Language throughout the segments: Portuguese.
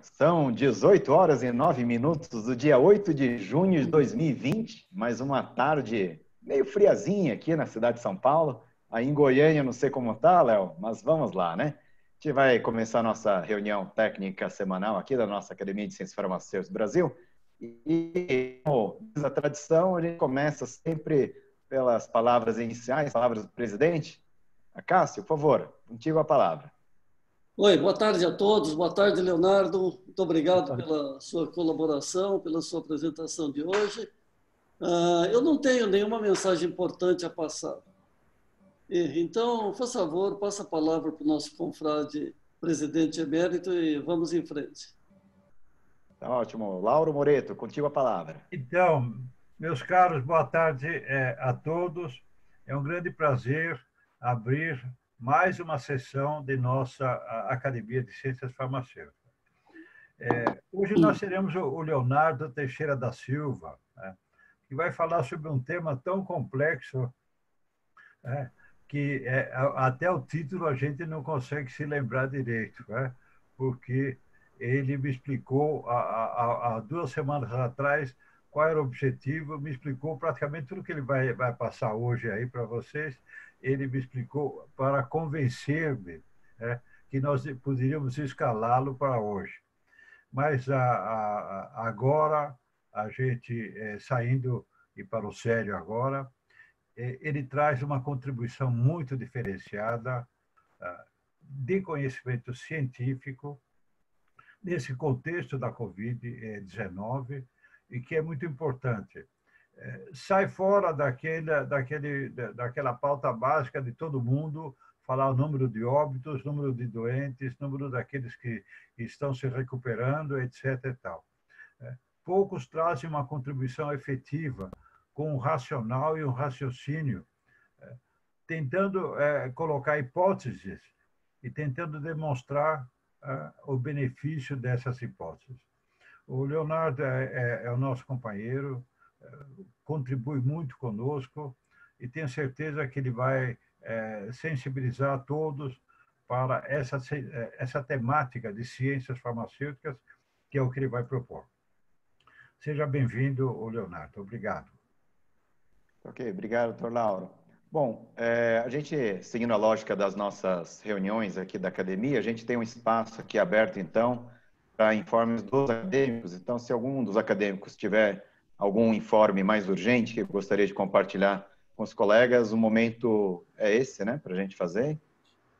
São 18 horas e 9 minutos do dia 8 de junho de 2020, mais uma tarde meio friazinha aqui na cidade de São Paulo. Aí em Goiânia, não sei como tá, Léo, mas vamos lá, né? A gente vai começar a nossa reunião técnica semanal aqui da nossa Academia de Ciências Farmacêuticas do Brasil. E, como diz a tradição, a gente começa sempre pelas palavras iniciais, palavras do presidente. Cássio, por favor, contigo a palavra. Oi, boa tarde a todos. Boa tarde, Leonardo. Muito obrigado pela sua colaboração, pela sua apresentação de hoje. Eu não tenho nenhuma mensagem importante a passar. Então, por favor, passa a palavra para o nosso confrade presidente emérito e vamos em frente. Tá ótimo. Lauro Moreto, contigo a palavra. Então, meus caros, boa tarde a todos. É um grande prazer abrir mais uma sessão de nossa Academia de Ciências Farmacêuticas. Hoje nós teremos o Leonardo Teixeira da Silva, né, que vai falar sobre um tema tão complexo, que até o título a gente não consegue se lembrar direito, né, porque ele me explicou há 2 semanas atrás qual era o objetivo, me explicou praticamente tudo que ele vai passar hoje aí para vocês. Ele me explicou para convencer-me, que nós poderíamos escalá-lo para hoje. Mas agora, a gente saindo e para o sério agora, ele traz uma contribuição muito diferenciada de conhecimento científico nesse contexto da Covid-19 e que é muito importante. Sai fora daquela pauta básica de todo mundo, falar o número de óbitos, número de doentes, número daqueles que estão se recuperando, etc. e tal. Poucos trazem uma contribuição efetiva com um racional e um raciocínio, tentando colocar hipóteses e tentando demonstrar o benefício dessas hipóteses. O Leonardo é o nosso companheiro, contribui muito conosco e tenho certeza que ele vai sensibilizar todos para essa temática de ciências farmacêuticas, que é o que ele vai propor. Seja bem-vindo, Leonardo. Obrigado. Ok, obrigado, doutor Lauro. Bom, a gente, seguindo a lógica das nossas reuniões aqui da academia, a gente tem um espaço aqui aberto, então, para informes dos acadêmicos. Então, se algum dos acadêmicos tiver algum informe mais urgente que gostaria de compartilhar com os colegas, o momento é esse, né, para a gente fazer.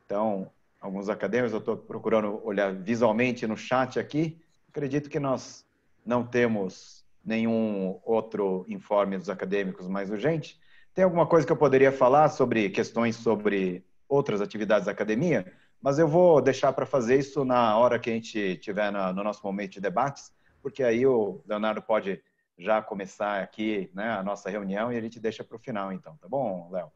Então, alguns acadêmicos, eu estou procurando olhar visualmente no chat aqui, acredito que nós não temos nenhum outro informe dos acadêmicos mais urgente. Tem alguma coisa que eu poderia falar sobre questões sobre outras atividades da academia? Mas eu vou deixar para fazer isso na hora que a gente tiver no nosso momento de debates, porque aí o Leonardo pode já começar aqui, né, a nossa reunião e a gente deixa para o final, então. Tá bom, Léo?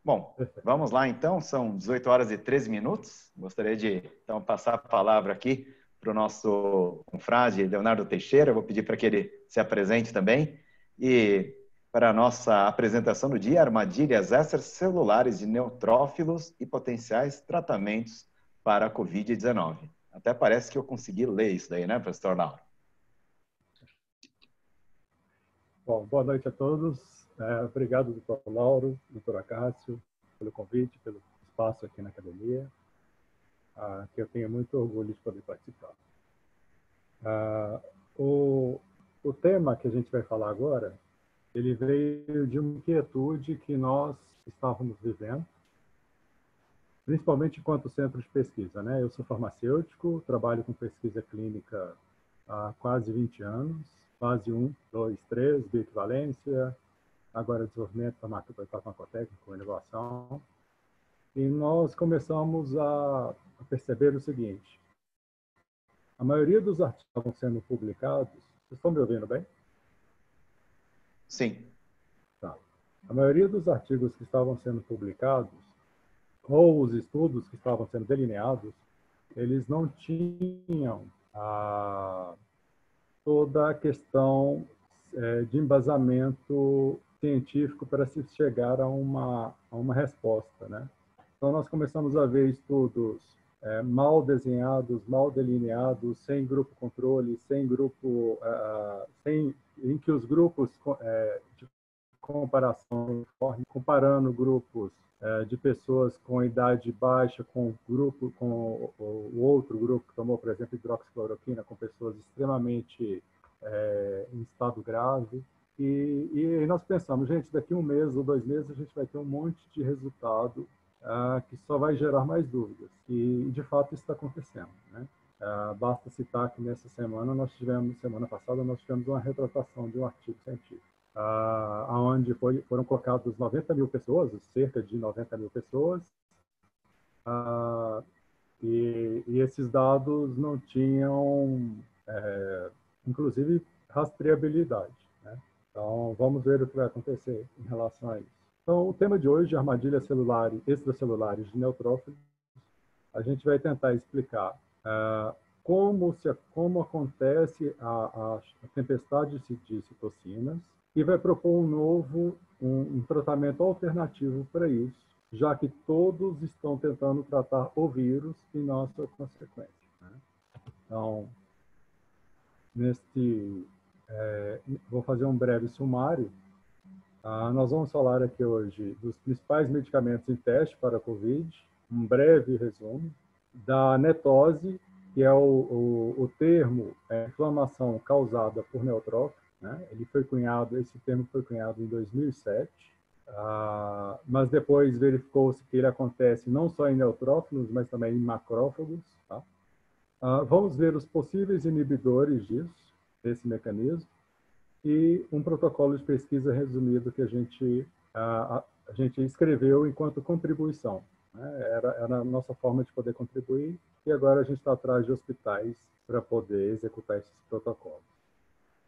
Bom, vamos lá então, são 18 horas e 13 minutos. Gostaria de, então, passar a palavra aqui para o nosso confrade Leonardo Teixeira. Eu vou pedir para que ele se apresente também. E para a nossa apresentação do dia, armadilhas extracelulares de neutrófilos e potenciais tratamentos para a Covid-19. Até parece que eu consegui ler isso daí, né, professor Lauro? Bom, boa noite a todos. Obrigado, doutor Lauro, doutor Cássio, pelo convite, pelo espaço aqui na academia, que eu tenho muito orgulho de poder participar. O tema que a gente vai falar agora, ele veio de uma inquietude que nós estávamos vivendo, principalmente enquanto centro de pesquisa, né? Eu sou farmacêutico, trabalho com pesquisa clínica há quase 20 anos, fase 1, 2, 3, bioequivalência, agora desenvolvimento farmacotécnico, inovação. E nós começamos a perceber o seguinte: a maioria dos artigos que estavam sendo publicados... Vocês estão me ouvindo bem? Sim. Tá. A maioria dos artigos que estavam sendo publicados, ou os estudos que estavam sendo delineados, eles não tinham toda a questão de embasamento científico para se chegar a uma resposta, né? Então, nós começamos a ver estudos mal desenhados, mal delineados, sem grupo controle, sem grupo, em que os grupos de comparação ocorrem comparando grupos de pessoas com idade baixa com o outro grupo que tomou, por exemplo, hidroxicloroquina, com pessoas extremamente em estado grave. E nós pensamos, gente, daqui 1 mês ou 2 meses a gente vai ter um monte de resultado que só vai gerar mais dúvidas. E, de fato, isso está acontecendo, né? Basta citar que nessa semana semana passada, nós tivemos uma retratação de um artigo científico, onde foram colocadas 90 mil pessoas, cerca de 90 mil pessoas, e esses dados não tinham, inclusive, rastreabilidade, né? Então, vamos ver o que vai acontecer em relação a isso. Então, o tema de hoje, armadilhas celulares, extracelulares de neutrófilos, a gente vai tentar explicar como acontece a tempestade de citocinas e vai propor um tratamento alternativo para isso, já que todos estão tentando tratar o vírus e não a sua consequência, né? Então, vou fazer um breve sumário. Nós vamos falar aqui hoje dos principais medicamentos em teste para a COVID, um breve resumo, da netose, que é o termo inflamação causada por neutrófilo, né? Esse termo foi cunhado em 2007, mas depois verificou-se que ele acontece não só em neutrófilos, mas também em macrófagos, tá? Vamos ver os possíveis inibidores desse mecanismo, e um protocolo de pesquisa resumido que a gente escreveu enquanto contribuição, né? Era a nossa forma de poder contribuir, e agora a gente está atrás de hospitais para poder executar esses protocolos.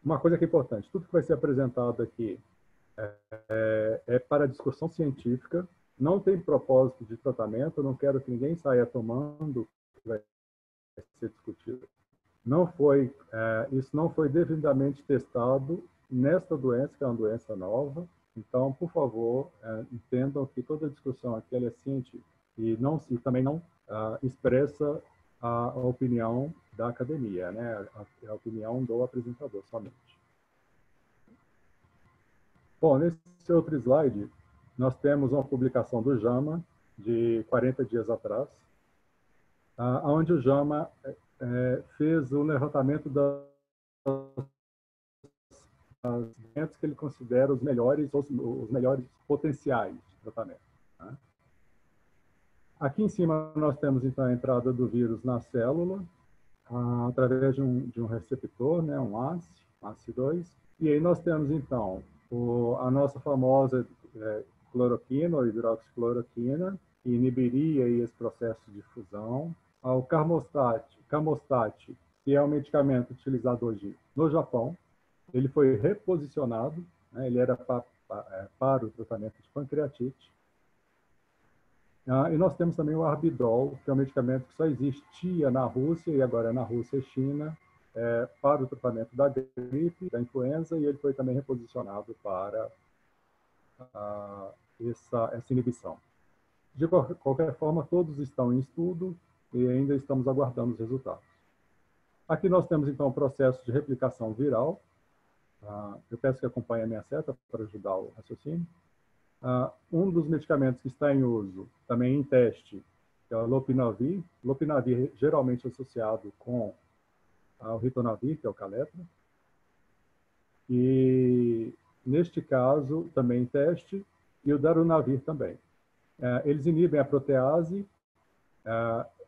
Uma coisa que é importante, tudo que vai ser apresentado aqui é para discussão científica, não tem propósito de tratamento, eu não quero que ninguém saia tomando o que vai ser discutido. Isso não foi devidamente testado nesta doença, que é uma doença nova. Então, por favor, entendam que toda a discussão aqui é científica e também não expressa a opinião da academia, né? A opinião do apresentador somente. Bom, nesse outro slide, nós temos uma publicação do JAMA de 40 dias atrás, onde o JAMA fez o levantamento das doenças que ele considera os melhores potenciais de tratamento, né? Aqui em cima nós temos então a entrada do vírus na célula através de um receptor, né, um ACE2, e aí nós temos então a nossa famosa cloroquina ou hidroxicloroquina, que inibiria aí esse processo de fusão. O Camostat, que é um medicamento utilizado hoje no Japão, ele foi reposicionado, né? Ele era para o tratamento de pancreatite. E nós temos também o Arbidol, que é um medicamento que só existia na Rússia, e agora é na Rússia e China, para o tratamento da gripe, da influenza, e ele foi também reposicionado para essa inibição. De qualquer forma, todos estão em estudo e ainda estamos aguardando os resultados. Aqui nós temos, então, o processo de replicação viral. Eu peço que acompanhe a minha seta para ajudar o raciocínio. Um dos medicamentos que está em uso, também em teste, é o Lopinavir. Lopinavir geralmente associado com o Ritonavir, que é o Caletra. E, neste caso, também em teste, e o Darunavir também. Eles inibem a protease,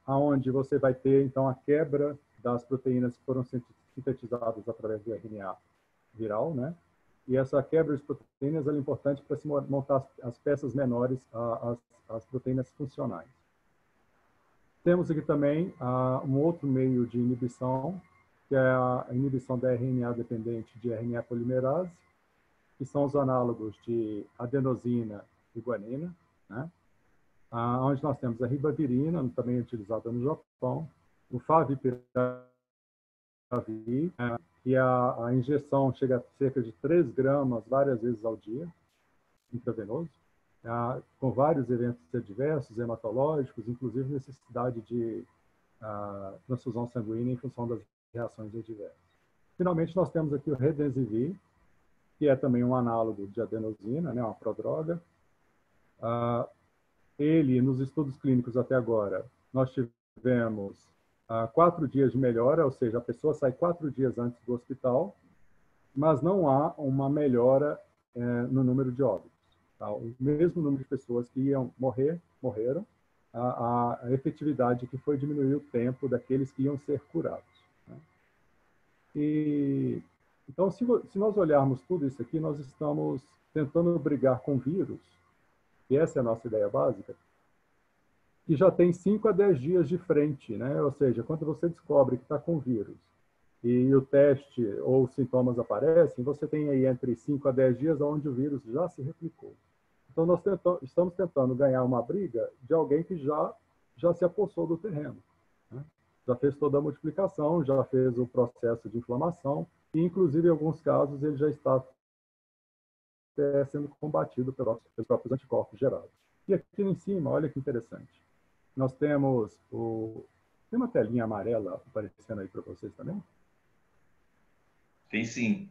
onde você vai ter, então, a quebra das proteínas que foram sintetizadas através do RNA viral, né? E essa quebra de proteínas é importante para se montar as peças menores, as proteínas funcionais. Temos aqui também um outro meio de inibição, que é a inibição da RNA dependente de RNA polimerase, que são os análogos de adenosina e guanina, né? Onde nós temos a ribavirina, também utilizada no Japão, o favipiravir, e a injeção chega a cerca de 3 gramas várias vezes ao dia, intravenoso. com vários eventos adversos, hematológicos, inclusive necessidade de transfusão sanguínea em função das reações adversas. Finalmente, nós temos aqui o Redensivir, que é também um análogo de adenosina, né, uma prodroga. Ele, nos estudos clínicos até agora, nós tivemos 4 dias de melhora, ou seja, a pessoa sai 4 dias antes do hospital, mas não há uma melhora no número de óbitos. Tá? O mesmo número de pessoas que iam morrer, morreram. A efetividade que foi diminuir o tempo daqueles que iam ser curados. Né? Então, se nós olharmos tudo isso aqui, nós estamos tentando brigar com vírus, e essa é a nossa ideia básica, que já tem 5 a 10 dias de frente, né? Ou seja, quando você descobre que está com vírus e o teste ou os sintomas aparecem, você tem aí entre 5 a 10 dias onde o vírus já se replicou. Então, nós estamos tentando ganhar uma briga de alguém que já se apossou do terreno. Né? Já fez toda a multiplicação, já fez o processo de inflamação e, inclusive, em alguns casos, ele já está sendo combatido pelos próprios anticorpos gerados. E aqui em cima, olha que interessante. Nós temos Tem uma telinha amarela aparecendo aí para vocês também? Tem sim.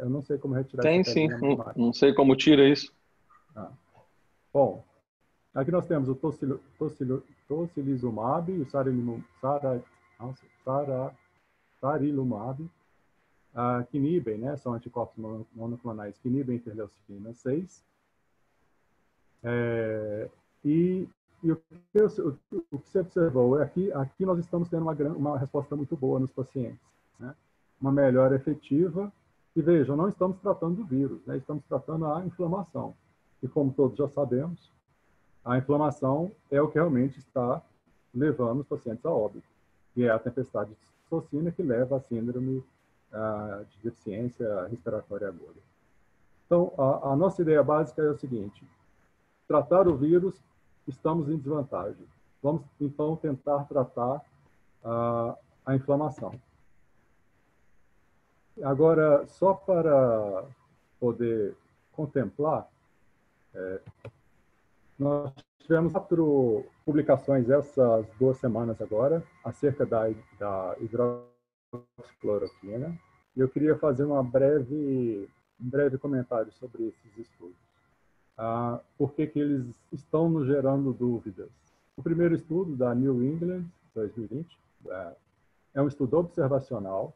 Eu não sei como retirar Tem essa sim, telinha amarela. não sei como tira isso. Bom, aqui nós temos o tocilizumab e o sarilumab, que inibem, né, são anticorpos monoclonais que inibem interleucina 6. E o que você observou é que aqui nós estamos tendo uma resposta muito boa nos pacientes. Né? Uma melhora efetiva. E vejam, não estamos tratando do vírus, né? Estamos tratando a inflamação. E como todos já sabemos, a inflamação é o que realmente está levando os pacientes a óbito. E é a tempestade de citocina que leva à síndrome de deficiência respiratória aguda. Então, a nossa ideia básica é o seguinte: tratar o vírus, estamos em desvantagem. Vamos, então, tentar tratar a inflamação. Agora, só para poder contemplar, nós tivemos 4 publicações essas 2 semanas agora, acerca da hidroxicloroquina. E eu queria fazer um breve comentário sobre esses estudos. Por que eles estão nos gerando dúvidas? O primeiro estudo, da New England, 2020, é um estudo observacional,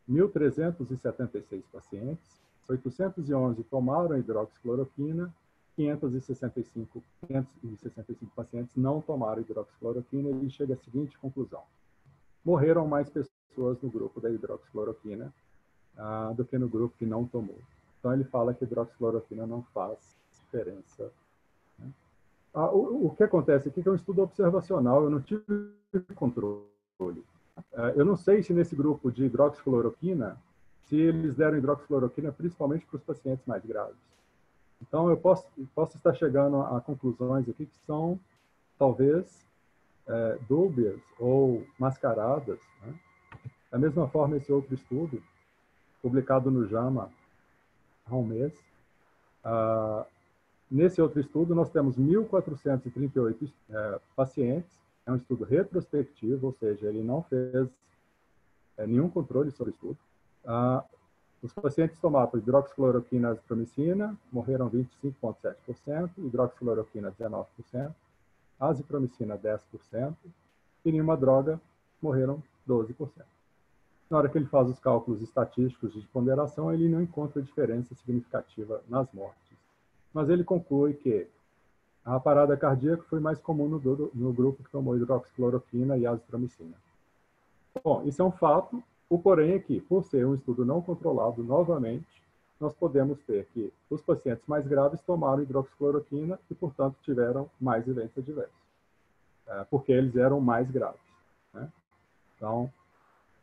1.376 pacientes, 811 tomaram hidroxicloroquina, 565 pacientes não tomaram hidroxicloroquina, e ele chega à seguinte conclusão: morreram mais pessoas no grupo da hidroxicloroquina do que no grupo que não tomou. Então, ele fala que a hidroxicloroquina não faz diferença. Né? O que acontece aqui é que é um estudo observacional, eu não tive controle. Eu não sei se nesse grupo de hidroxicloroquina, se eles deram hidroxicloroquina principalmente para os pacientes mais graves. Então, eu posso estar chegando a conclusões aqui que são, talvez, dúbias ou mascaradas. Né? Da mesma forma, esse outro estudo, publicado no JAMA há um mês, nesse outro estudo, nós temos 1.438 pacientes. É um estudo retrospectivo, ou seja, ele não fez nenhum controle sobre o estudo. Os pacientes tomavam hidroxicloroquina e azitromicina, morreram 25,7%, hidroxicloroquina 19%, azitromicina 10%, e nenhuma droga, morreram 12%. Na hora que ele faz os cálculos estatísticos de ponderação, ele não encontra diferença significativa nas mortes. Mas ele conclui que a parada cardíaca foi mais comum no grupo que tomou hidroxicloroquina e azitromicina. Bom, isso é um fato. O porém é que, por ser um estudo não controlado, novamente, nós podemos ter que os pacientes mais graves tomaram hidroxicloroquina e, portanto, tiveram mais eventos adversos, porque eles eram mais graves. Né? Então,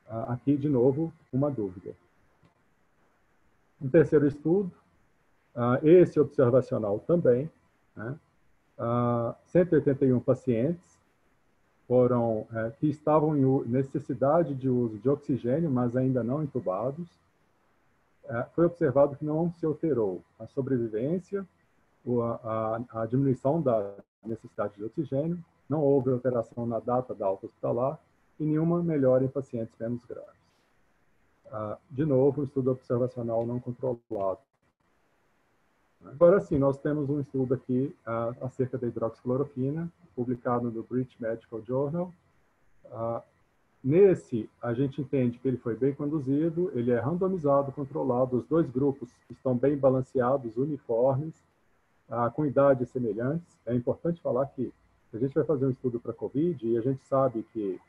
aqui, de novo, uma dúvida. Um terceiro estudo, esse observacional também, né? 181 pacientes que estavam em necessidade de uso de oxigênio, mas ainda não entubados. Foi observado que não se alterou a sobrevivência, a diminuição da necessidade de oxigênio, não houve alteração na data da alta hospitalar e nenhuma melhora em pacientes menos graves. De novo, um estudo observacional não controlado. Agora sim, nós temos um estudo aqui acerca da hidroxicloroquina, publicado no British Medical Journal. Nesse, a gente entende que ele foi bem conduzido, ele é randomizado, controlado, os dois grupos estão bem balanceados, uniformes, com idades semelhantes. É importante falar que a gente vai fazer um estudo para COVID e a gente sabe que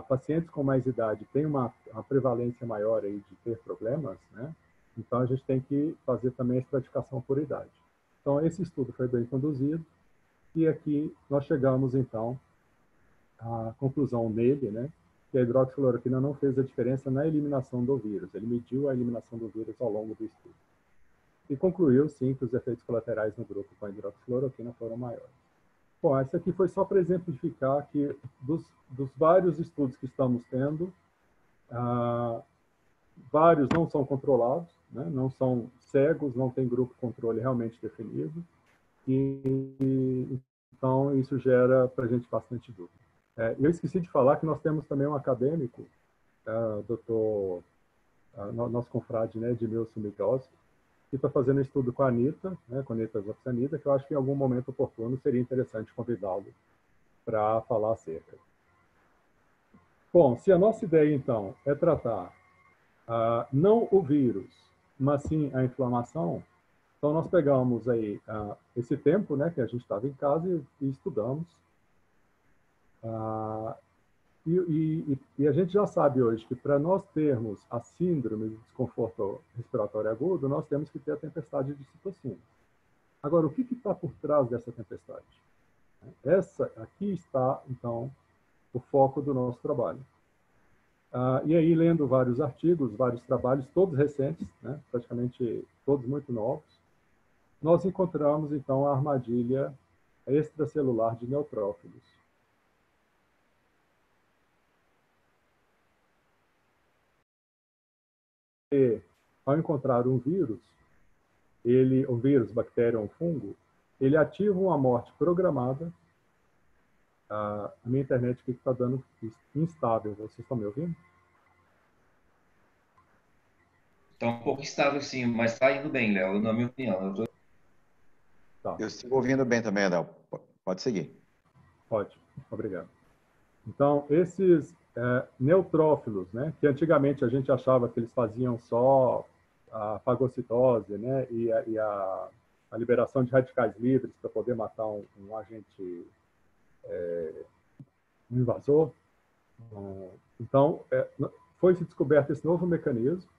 pacientes com mais idade têm uma prevalência maior aí de ter problemas, né? Então, a gente tem que fazer também a estratificação por idade. Então, esse estudo foi bem conduzido e aqui nós chegamos, então, à conclusão nele, né, que a hidroxicloroquina não fez a diferença na eliminação do vírus. Ele mediu a eliminação do vírus ao longo do estudo. E concluiu, sim, que os efeitos colaterais no grupo com a hidroxicloroquina foram maiores. Bom, essa aqui foi só para exemplificar que dos vários estudos que estamos tendo, vários não são controlados, né? Não são cegos, não tem grupo controle realmente definido. E então, isso gera para a gente bastante dúvida. Eu esqueci de falar que nós temos também um acadêmico, nosso confrade, né, Edmilson Migoski, que está fazendo um estudo com a Anitta, né, com a Anitta Zoxanida, que eu acho que em algum momento oportuno seria interessante convidá-lo para falar acerca. Bom, se a nossa ideia, então, é tratar não o vírus, mas sim a inflamação, então nós pegamos aí esse tempo, né, que a gente estava em casa e estudamos. E a gente já sabe hoje que para nós termos a síndrome de desconforto respiratório agudo, nós temos que ter a tempestade de citocinas. Agora, o que está por trás dessa tempestade? Essa aqui está, então, o foco do nosso trabalho. E aí, lendo vários artigos, vários trabalhos, todos recentes, né, praticamente todos muito novos, nós encontramos, então, a armadilha extracelular de neutrófilos. E, ao encontrar um vírus, um vírus, bactéria ou um fungo, ele ativa uma morte programada. A minha internet aqui está dando instável. Vocês estão me ouvindo? Está um pouco instável, sim, mas está indo bem, Léo, na minha opinião. Eu estou ouvindo bem também, Léo. Pode seguir. Ótimo, obrigado. Então, esses neutrófilos, né, que antigamente a gente achava que eles faziam só a fagocitose, né, e a liberação de radicais livres para poder matar um agente, um invasor. Então, foi-se descoberto esse novo mecanismo,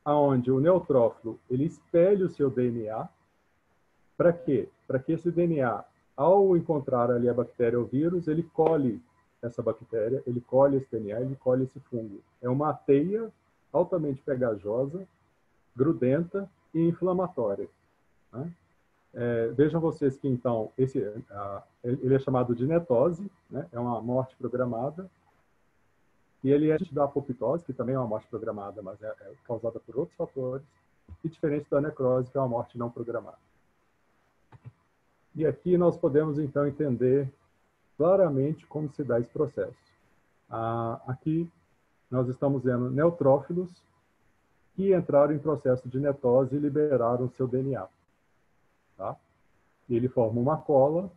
onde o neutrófilo ele espelha o seu DNA. Para quê? Para que esse DNA, ao encontrar ali a bactéria ou vírus, ele colhe essa bactéria, ele colhe esse DNA, ele colhe esse fungo. É uma teia altamente pegajosa, grudenta e inflamatória. Né? Vejam vocês que, então, ele é chamado de netose, né? É uma morte programada, e ele é da apoptose, que também é uma morte programada, mas é causada por outros fatores, e diferente da necrose, que é uma morte não programada. E aqui nós podemos, então, entender claramente como se dá esse processo. Aqui nós estamos vendo neutrófilos que entraram em processo de netose e liberaram seu DNA. Tá? E ele forma uma cola.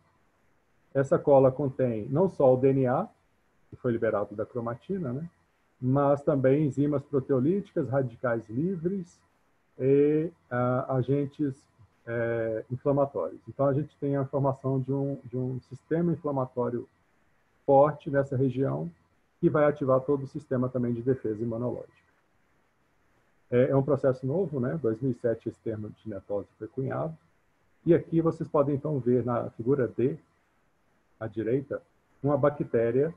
Essa cola contém não só o DNA, que foi liberado da cromatina, né? Mas também enzimas proteolíticas, radicais livres e agentes inflamatórios. Então, a gente tem a formação de um sistema inflamatório forte nessa região que vai ativar todo o sistema também de defesa imunológica. É um processo novo, né? Em 2007 esse termo de netose foi cunhado. E aqui vocês podem então ver na figura D, à direita, uma bactéria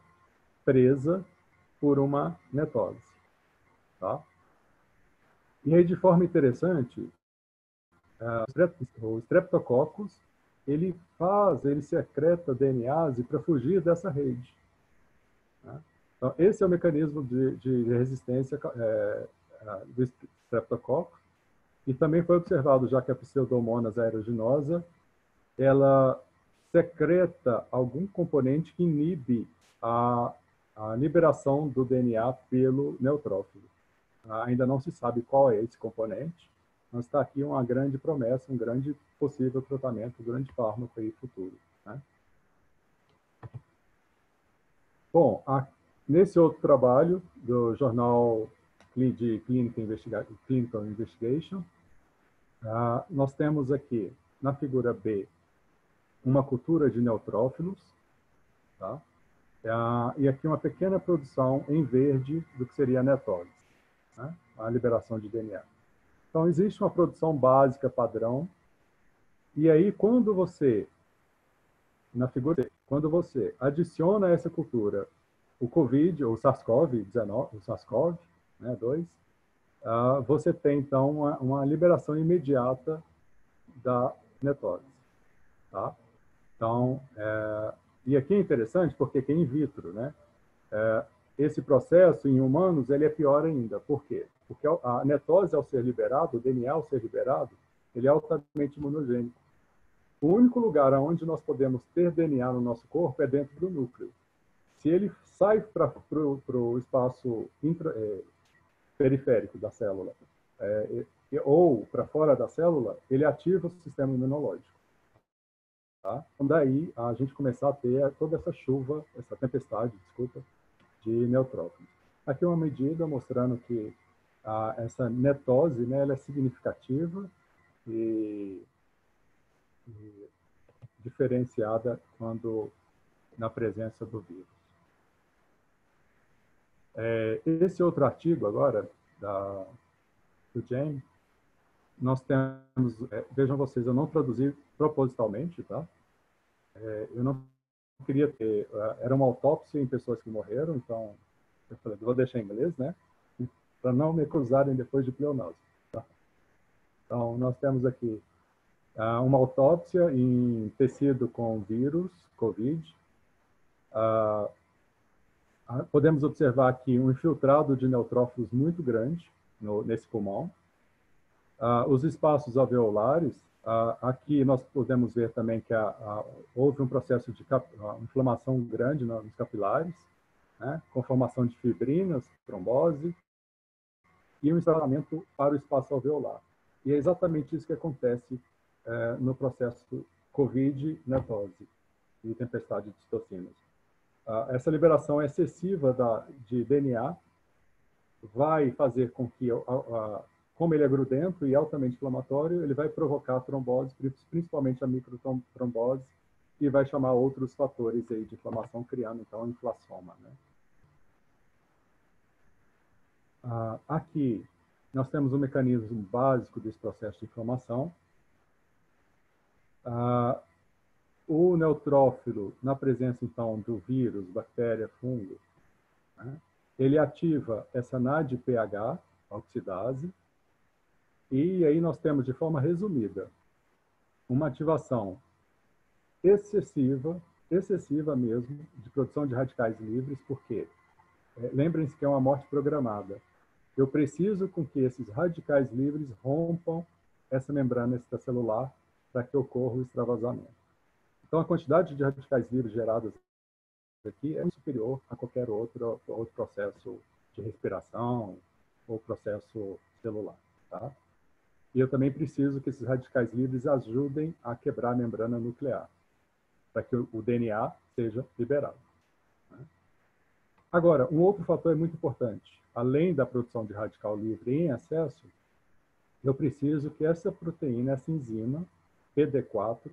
presa por uma netose. Tá? E aí, de forma interessante, o Streptococcus, ele secreta DNase para fugir dessa rede. Né? Então, esse é o mecanismo de resistência do Streptococcus, e também foi observado já que a Pseudomonas aeruginosa ela secreta algum componente que inibe a liberação do DNA pelo neutrófilo. Ainda não se sabe qual é esse componente, mas está aqui uma grande promessa, um grande possível tratamento, um grande fármaco aí futuro, né? Bom, nesse outro trabalho do jornal de Clinical Investigation, nós temos aqui, na figura B, uma cultura de neutrófilos, tá? E aqui uma pequena produção em verde do que seria a netose, né? A liberação de DNA. Então, existe uma produção básica padrão, e aí, quando você, na figura D, quando você adiciona a essa cultura o COVID, ou SARS-CoV-19, o SARS-CoV, né, 2, você tem, então, uma liberação imediata da netose, tá? Então, e aqui é interessante porque aqui é in vitro, né? Esse processo em humanos ele é pior ainda. Por quê? Porque a netose, ao ser liberado, o DNA, ao ser liberado, ele é altamente imunogênico. O único lugar onde nós podemos ter DNA no nosso corpo é dentro do núcleo. Se ele sai para o espaço periférico da célula ou para fora da célula, ele ativa o sistema imunológico. Tá? Então, daí a gente começar a ter toda essa chuva, essa tempestade, desculpa, de neutrófilos. Aqui uma medida mostrando que essa netose, né, ela é significativa e diferenciada quando na presença do vírus. Esse outro artigo agora, do James, nós temos, vejam vocês, eu não traduzi propositalmente, tá? Eu não queria ter, era uma autópsia em pessoas que morreram, então eu falei, vou deixar em inglês, né? Para não me acusarem depois de pleonase. Tá? Então, nós temos aqui uma autópsia em tecido com vírus, COVID. Podemos observar aqui um infiltrado de neutrófilos muito grande nesse pulmão. Os espaços alveolares, aqui nós podemos ver também que houve um processo de inflamação grande nos capilares, né, com formação de fibrinas, trombose, e um instalamento para o espaço alveolar. E é exatamente isso que acontece no processo COVID-netose e tempestade de citocinas. Essa liberação excessiva de DNA vai fazer com que, como ele é grudento e altamente inflamatório, ele vai provocar trombose, principalmente a microtrombose, e vai chamar outros fatores aí de inflamação, criando, então, inflassoma, né? Aqui, nós temos um mecanismo básico desse processo de inflamação. O neutrófilo, na presença, então, do vírus, bactéria, fungo, né, ele ativa essa NADPH, oxidase, e aí nós temos, de forma resumida, uma ativação excessiva mesmo, de produção de radicais livres, porque lembrem-se que é uma morte programada. Eu preciso com que esses radicais livres rompam essa membrana extracelular para que ocorra o extravasamento. Então, a quantidade de radicais livres gerados aqui é superior a qualquer outro processo de respiração ou processo celular. Tá? E eu também preciso que esses radicais livres ajudem a quebrar a membrana nuclear, para que o DNA seja liberado. Né? Agora, um outro fator é muito importante. Além da produção de radical livre em excesso, eu preciso que essa proteína, essa enzima, PAD4,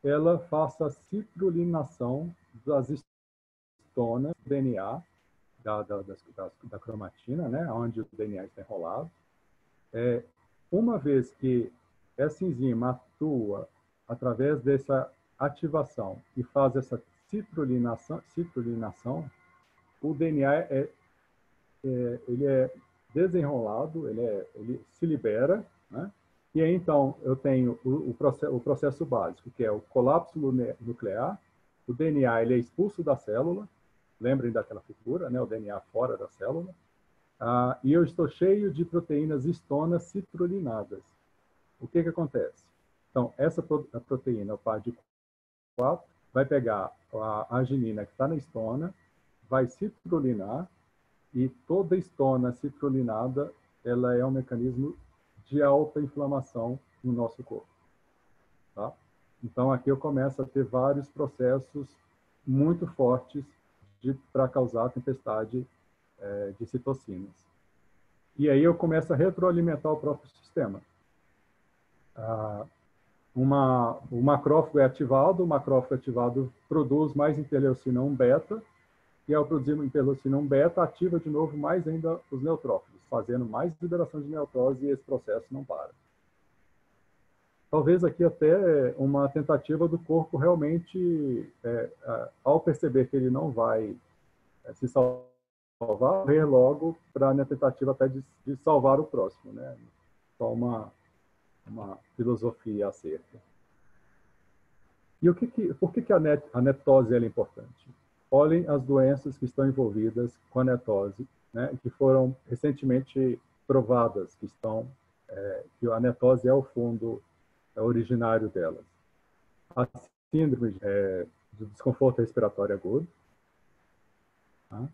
ela faça a citrulinação das histonas do DNA, da cromatina, né, onde o DNA está enrolado. Uma vez que essa enzima atua através dessa ativação e faz essa citrulinação, o DNA ele é desenrolado, ele se libera, né? E aí, então, eu tenho o processo básico, que é o colapso nuclear, o DNA ele é expulso da célula, lembrem daquela figura, né? O DNA fora da célula, e eu estou cheio de proteínas histonas citrulinadas. O que acontece? Então, a proteína, o PAD4, vai pegar a arginina que está na histona, vai citrullinar, e toda histona citrullinada, ela é um mecanismo de alta inflamação no nosso corpo. Tá? Então, aqui eu começo a ter vários processos muito fortes para causar tempestade de citocinas. E aí eu começo a retroalimentar o próprio sistema. O macrófago é ativado, o macrófago ativado produz mais interleucina 1 beta, e ao produzir interleucina 1 beta, ativa de novo mais ainda os neutrófilos, fazendo mais liberação de neutose, e esse processo não para. Talvez aqui até uma tentativa do corpo realmente, ao perceber que ele não vai se salvar, correr logo para a tentativa até de salvar o próximo, né? Só uma filosofia acerca. E por que a netose é importante? Olhem as doenças que estão envolvidas com a netose, né, que foram recentemente provadas, que a netose é o fundo originário delas. A síndrome do desconforto respiratório agudo, tá?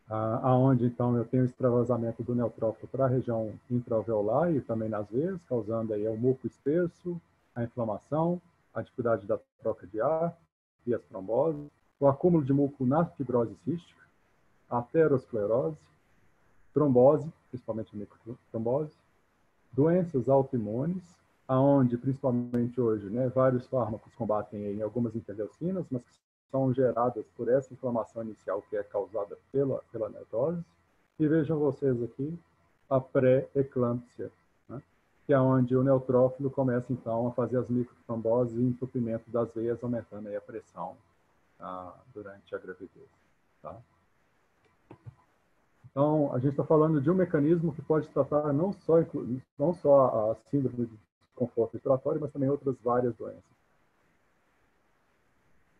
Aonde então eu tenho extravasamento do neutrófilo para a região intraalveolar e também nas veias, causando aí o muco espesso, a inflamação, a dificuldade da troca de ar e as tromboses, o acúmulo de muco na fibrose cística, a aterosclerose, trombose, principalmente a microtrombose, doenças autoimunes, aonde principalmente hoje, né, vários fármacos combatem em algumas interleucinas, mas que são geradas por essa inflamação inicial que é causada pela netose. E vejam vocês aqui a pré-eclâmpsia, né, que é onde o neutrófilo começa então a fazer as microtromboses e entupimento das veias, aumentando aí a pressão durante a gravidez. Tá? Então, a gente está falando de um mecanismo que pode tratar não só a síndrome de desconforto respiratório, mas também outras várias doenças.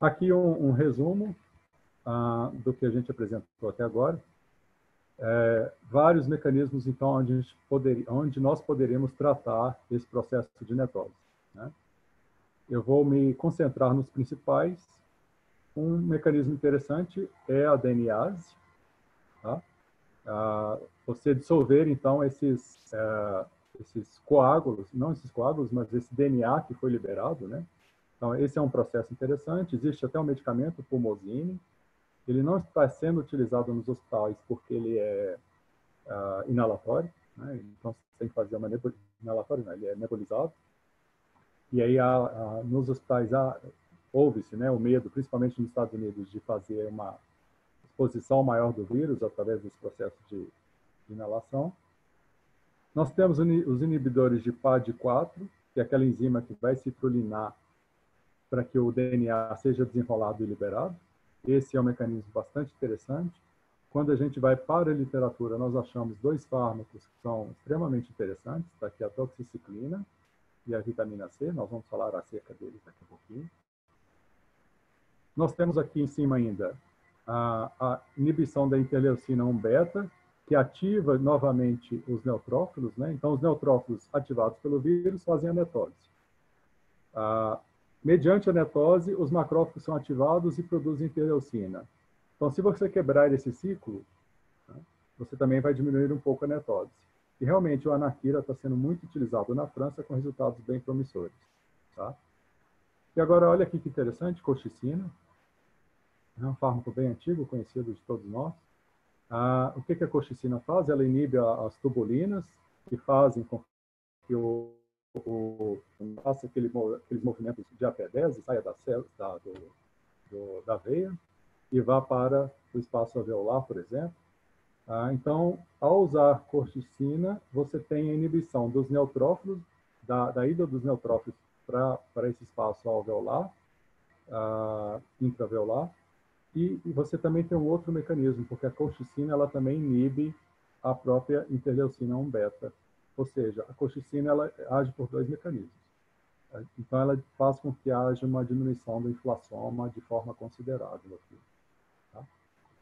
Aqui um resumo do que a gente apresentou até agora. Vários mecanismos, então, onde nós poderíamos tratar esse processo de netose. Né? Eu vou me concentrar nos principais. Um mecanismo interessante é a DNase. Tá? Você dissolver, então, esses coágulos, não esses coágulos, mas esse DNA que foi liberado, né? Então, esse é um processo interessante. Existe até um medicamento, o Pulmozine. Ele não está sendo utilizado nos hospitais porque ele é inalatório, né? Então, você tem que fazer uma inalatório, não, ele é nebulizado. E aí, nos hospitais, houve-se, né, o medo, principalmente nos Estados Unidos, de fazer uma exposição maior do vírus através desse processo de inalação. Nós temos os inibidores de PAD4, que é aquela enzima que vai citrullinar para que o DNA seja desenrolado e liberado. Esse é um mecanismo bastante interessante. Quando a gente vai para a literatura, nós achamos dois fármacos que são extremamente interessantes. Está aqui a toxiciclina e a vitamina C. Nós vamos falar acerca deles daqui a pouquinho. Nós temos aqui em cima ainda a inibição da interleucina 1 beta, que ativa novamente os neutrófilos, né? Então, os neutrófilos ativados pelo vírus fazem a netose. Mediante a netose, os macrófagos são ativados e produzem interleucina. Então, se você quebrar esse ciclo, né, você também vai diminuir um pouco a netose. E realmente o anaquira está sendo muito utilizado na França com resultados bem promissores. Tá? E agora, olha aqui que interessante, colchicina. É um fármaco bem antigo, conhecido de todos nós. O que a colchicina faz? Ela inibe as tubulinas, que fazem com que faça aqueles movimentos de AP10 e saia da veia e vá para o espaço alveolar, por exemplo. Então, ao usar colchicina, você tem a inibição dos neutrófilos, da ida dos neutrófilos para esse espaço alveolar, intraalveolar, e você também tem um outro mecanismo, porque a colchicina ela também inibe a própria interleucina 1 beta. Ou seja, a colchicina ela age por dois mecanismos. Então, ela faz com que haja uma diminuição do inflassoma de forma considerável aqui. Tá?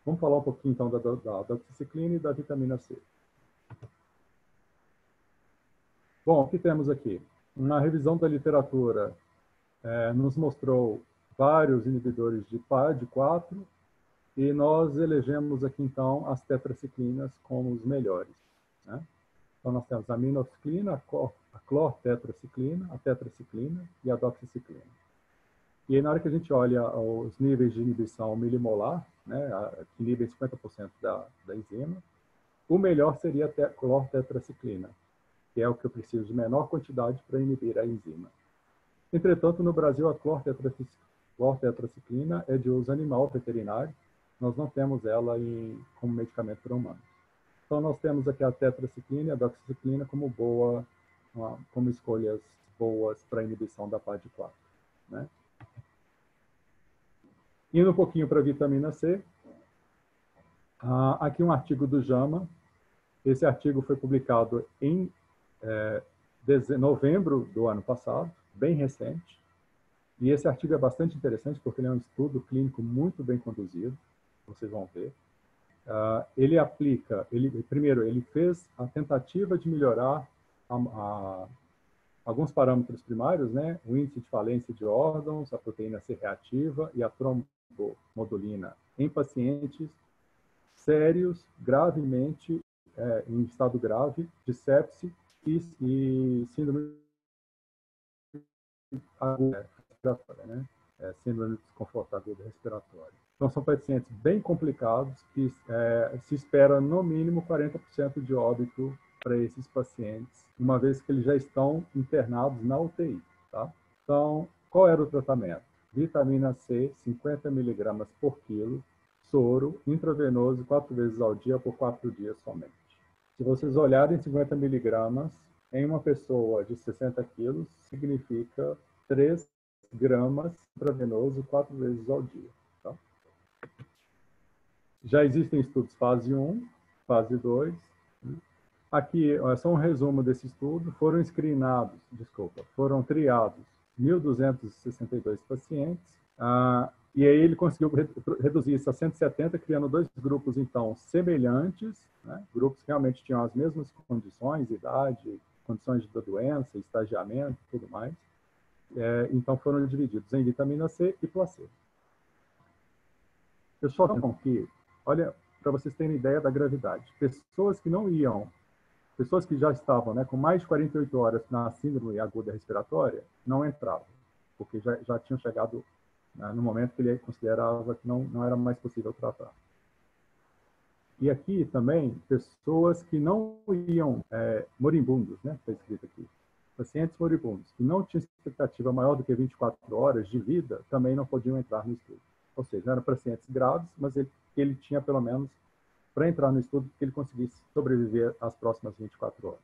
Vamos falar um pouquinho, então, da doxiciclina e da vitamina C. Bom, o que temos aqui? Uma revisão da literatura nos mostrou vários inibidores de PAD4 e nós elegemos aqui, então, as tetraciclinas como os melhores, né? Então, nós temos a minoxiclina, a clortetraciclina, a tetraciclina e a doxiciclina. E aí, na hora que a gente olha os níveis de inibição milimolar, né, que inibem 50% da enzima, o melhor seria a clortetraciclina, que é o que eu preciso de menor quantidade para inibir a enzima. Entretanto, no Brasil, a clortetraciclina é de uso animal veterinário. Nós não temos ela como medicamento para humanos. Então, nós temos aqui a tetraciclina e a doxiciclina como escolhas boas para a inibição da PAD4, né? Indo um pouquinho para a vitamina C, aqui um artigo do JAMA. Esse artigo foi publicado em novembro do ano passado, bem recente. E esse artigo é bastante interessante porque ele é um estudo clínico muito bem conduzido, vocês vão ver. Primeiro, ele fez a tentativa de melhorar alguns parâmetros primários, né? O índice de falência de órgãos, a proteína C reativa e a trombomodulina em pacientes sérios, gravemente, em estado grave, de sepse e síndrome aguda respiratória, né? Síndrome de desconforto agudo respiratório. Então, são pacientes bem complicados que se espera, no mínimo, 40% de óbito para esses pacientes, uma vez que eles já estão internados na UTI. Tá? Então, qual era o tratamento? Vitamina C, 50 mg por quilo, soro intravenoso 4 vezes ao dia por 4 dias somente. Se vocês olharem 50 mg em uma pessoa de 60 quilos, significa 3 gramas intravenoso 4 vezes ao dia. Tá? Já existem estudos fase 1, fase 2. Aqui é só um resumo desse estudo. Foram triados 1.262 pacientes. E aí ele conseguiu reduzir isso a 170, criando 2 grupos, então, semelhantes, né? Grupos que realmente tinham as mesmas condições, idade, condições da doença, estagiamento, tudo mais. Então, foram divididos em vitamina C e placebo. Eu só tenho aqui, olha, para vocês terem ideia da gravidade. Pessoas que já estavam, né, com mais de 48 horas na síndrome aguda respiratória, não entravam, porque já tinham chegado no momento que ele considerava que não era mais possível tratar. E aqui também, pessoas que não iam, moribundos, né, está escrito aqui. Pacientes moribundos que não tinham expectativa maior do que 24 horas de vida também não podiam entrar no estudo. Ou seja, eram pacientes graves, mas ele tinha pelo menos, para entrar no estudo, que ele conseguisse sobreviver às próximas 24 horas.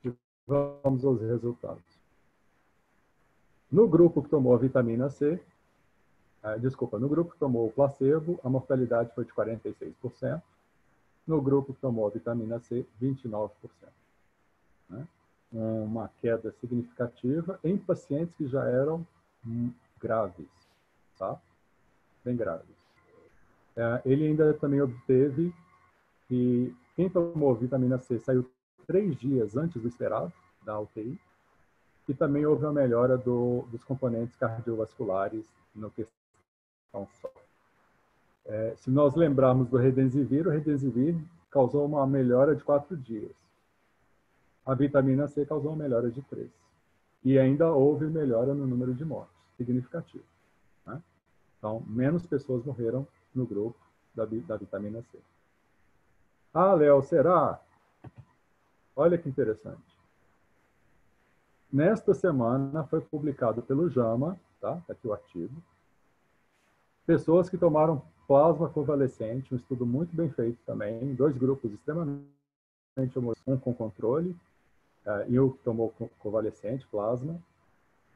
E vamos aos resultados. No grupo que tomou a vitamina C, no grupo que tomou o placebo, a mortalidade foi de 46%. No grupo que tomou a vitamina C, 29%. Né? Uma queda significativa em pacientes que já eram graves, tá? Bem graves. Ele ainda também obteve que quem tomou vitamina C saiu 3 dias antes do esperado da UTI, e também houve uma melhora dos componentes cardiovasculares no questão só. Se nós lembrarmos do Redensivir, o Redensivir causou uma melhora de 4 dias. A vitamina C causou uma melhora de 3. E ainda houve melhora no número de mortes, significativo. Né? Então, menos pessoas morreram no grupo da vitamina C. Léo, será? Olha que interessante. Nesta semana foi publicado pelo JAMA, tá? Tá aqui o artigo. Pessoas que tomaram plasma convalescente, um estudo muito bem feito também, 2 grupos extremamente homogêneos, um com controle e o que tomou convalescente, plasma,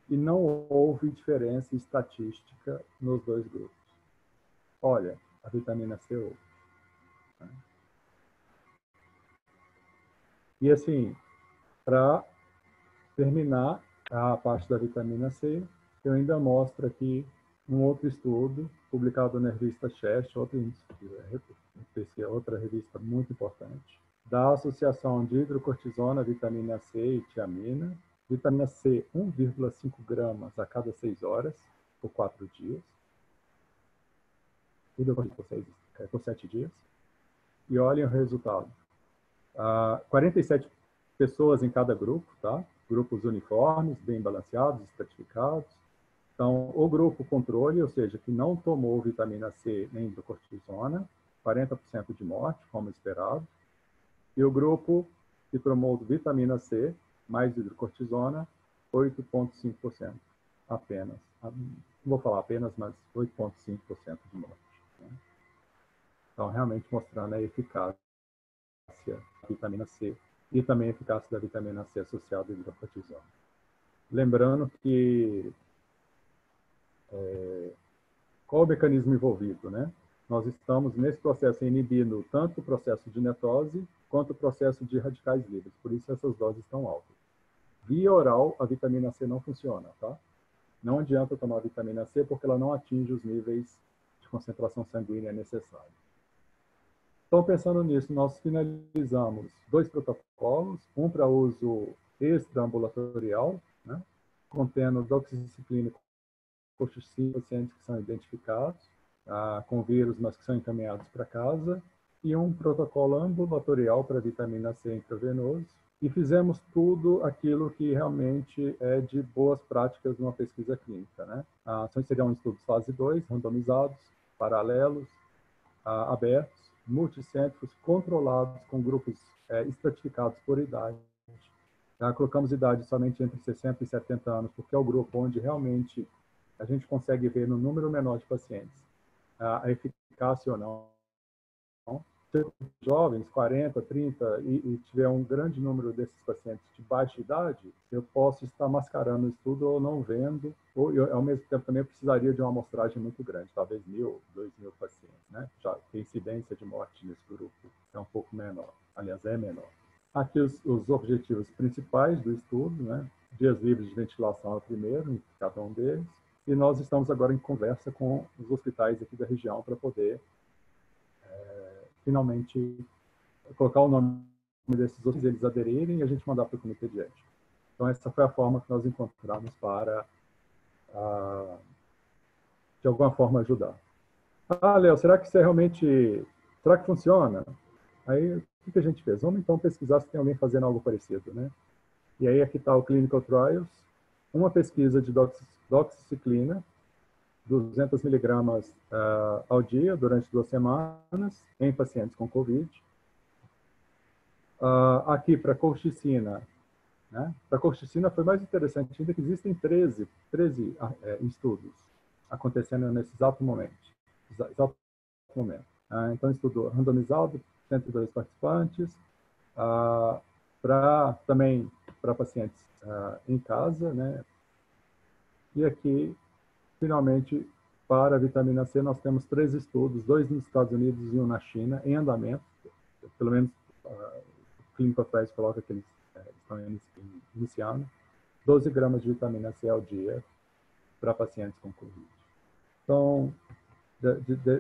e não houve diferença estatística nos 2 grupos. Olha, a vitamina C houve. E assim, para terminar a parte da vitamina C, eu ainda mostro aqui um outro estudo publicado na revista Chest, outra revista muito importante, da associação de hidrocortisona, vitamina C e tiamina, Vitamina C, 1,5 gramas a cada 6 horas, por 4 dias. Tudo por 7 dias. E olhem o resultado. 47 pessoas em cada grupo, tá? Grupos uniformes, bem balanceados, estratificados. Então, o grupo controle, ou seja, que não tomou vitamina C nem hidrocortisona, 40% de morte, como esperado. E o grupo que tomou vitamina C mais hidrocortisona, 8,5% apenas. Não vou falar apenas, mas 8,5% de morte. Né? Então, realmente mostrando a eficácia da vitamina C e também a eficácia da vitamina C associada à hidrocortisona. Lembrando que qual o mecanismo envolvido, né? Nós estamos nesse processo inibindo tanto o processo de netose quanto o processo de radicais livres, por isso essas doses estão altas. Via oral, a vitamina C não funciona, tá? Não adianta tomar vitamina C porque ela não atinge os níveis de concentração sanguínea necessários. Então, pensando nisso, nós finalizamos 2 protocolos, um para uso extraambulatorial, né, contendo doxiciclina e colchicina, pacientes que são identificados com vírus, mas que são encaminhados para casa, e um protocolo ambulatorial para vitamina C intravenoso. E fizemos tudo aquilo que realmente é de boas práticas numa pesquisa clínica, né? Seriam estudos fase 2, randomizados, paralelos, abertos, multicêntricos, controlados, com grupos estratificados por idade. Colocamos idade somente entre 60 e 70 anos, porque é o grupo onde realmente a gente consegue ver no número menor de pacientes a eficácia ou não. Se jovens, 40, 30, e tiver um grande número desses pacientes de baixa idade, eu posso estar mascarando o estudo ou não vendo, ou eu, ao mesmo tempo também precisaria de uma amostragem muito grande, talvez 1.000, 2.000 pacientes, né? Já a incidência de morte nesse grupo é um pouco menor, aliás, é menor. Aqui os objetivos principais do estudo, né? Dias livres de ventilação é o primeiro, em cada um deles, e nós estamos agora em conversa com os hospitais aqui da região para poder finalmente colocar o nome desses outros, eles aderirem e a gente mandar para o comitê de ética. Então, essa foi a forma que nós encontramos para, de alguma forma, ajudar. Léo, será que isso é realmente... Será que funciona? Aí, o que a gente fez? Vamos, então, pesquisar se tem alguém fazendo algo parecido, né? E aí, aqui está o Clinical Trials, uma pesquisa de doxiciclina, 200 miligramas ao dia, durante 2 semanas, em pacientes com Covid. Aqui, para colchicina, né? Para colchicina foi mais interessante ainda que existem 13 estudos acontecendo nesse exato momento. Então, estudo randomizado, 102 participantes, também para pacientes em casa, né? E aqui, finalmente, para a vitamina C, nós temos 3 estudos, 2 nos Estados Unidos e 1 na China, em andamento. Pelo menos, o Clinical Trials coloca que eles estão iniciando. 12 gramas de vitamina C ao dia para pacientes com Covid. Então,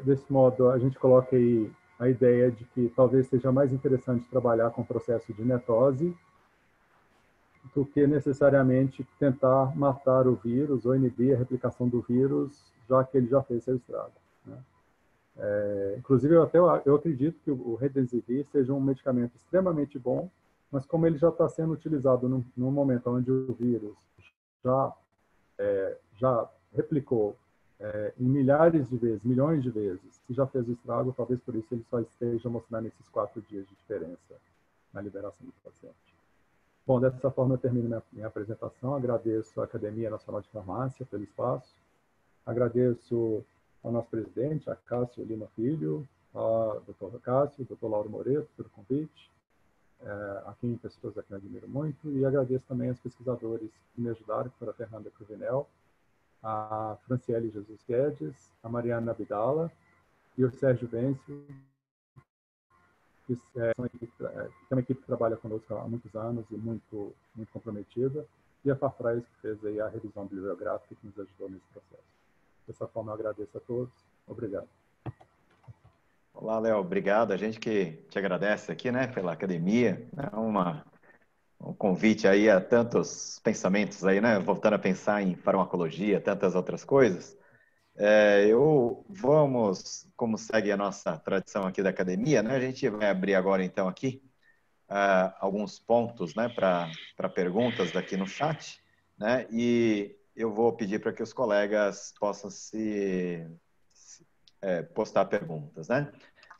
desse modo, a gente coloca aí a ideia de que talvez seja mais interessante trabalhar com o processo de netose do que necessariamente tentar matar o vírus ou inibir a replicação do vírus, já que ele já fez seu estrago, né? Inclusive, eu acredito que o Remdesivir seja um medicamento extremamente bom, mas como ele já está sendo utilizado num momento onde o vírus já replicou em milhares de vezes, milhões de vezes, se já fez o estrago, talvez por isso ele só esteja mostrando esses 4 dias de diferença na liberação do paciente. Bom, dessa forma eu termino minha apresentação. Agradeço à Academia Nacional de Farmácia pelo espaço. Agradeço ao nosso presidente, a Cássio Lima Filho, ao Dr. Cássio, Dr. Lauro Moreto, pelo convite, a quem pessoas a quem eu admiro muito, e agradeço também aos pesquisadores que me ajudaram, que foram a Fernanda Cruvinel, a Franciele Jesus Guedes, a Mariana Abdala e o Sérgio Vencio, que é uma equipe que trabalha conosco há muitos anos e muito comprometida, e a Fafrais, que fez aí a revisão bibliográfica, que nos ajudou nesse processo. Dessa forma, eu agradeço a todos. Obrigado. Olá, Léo. Obrigado. A gente que te agradece aqui, né, pela academia. É um convite aí a tantos pensamentos aí, né? Voltando a pensar em farmacologia, tantas outras coisas. Vamos, como segue a nossa tradição aqui da academia, né? A gente vai abrir agora então aqui alguns pontos, né, para perguntas aqui no chat, né? E eu vou pedir para que os colegas possam postar perguntas, né?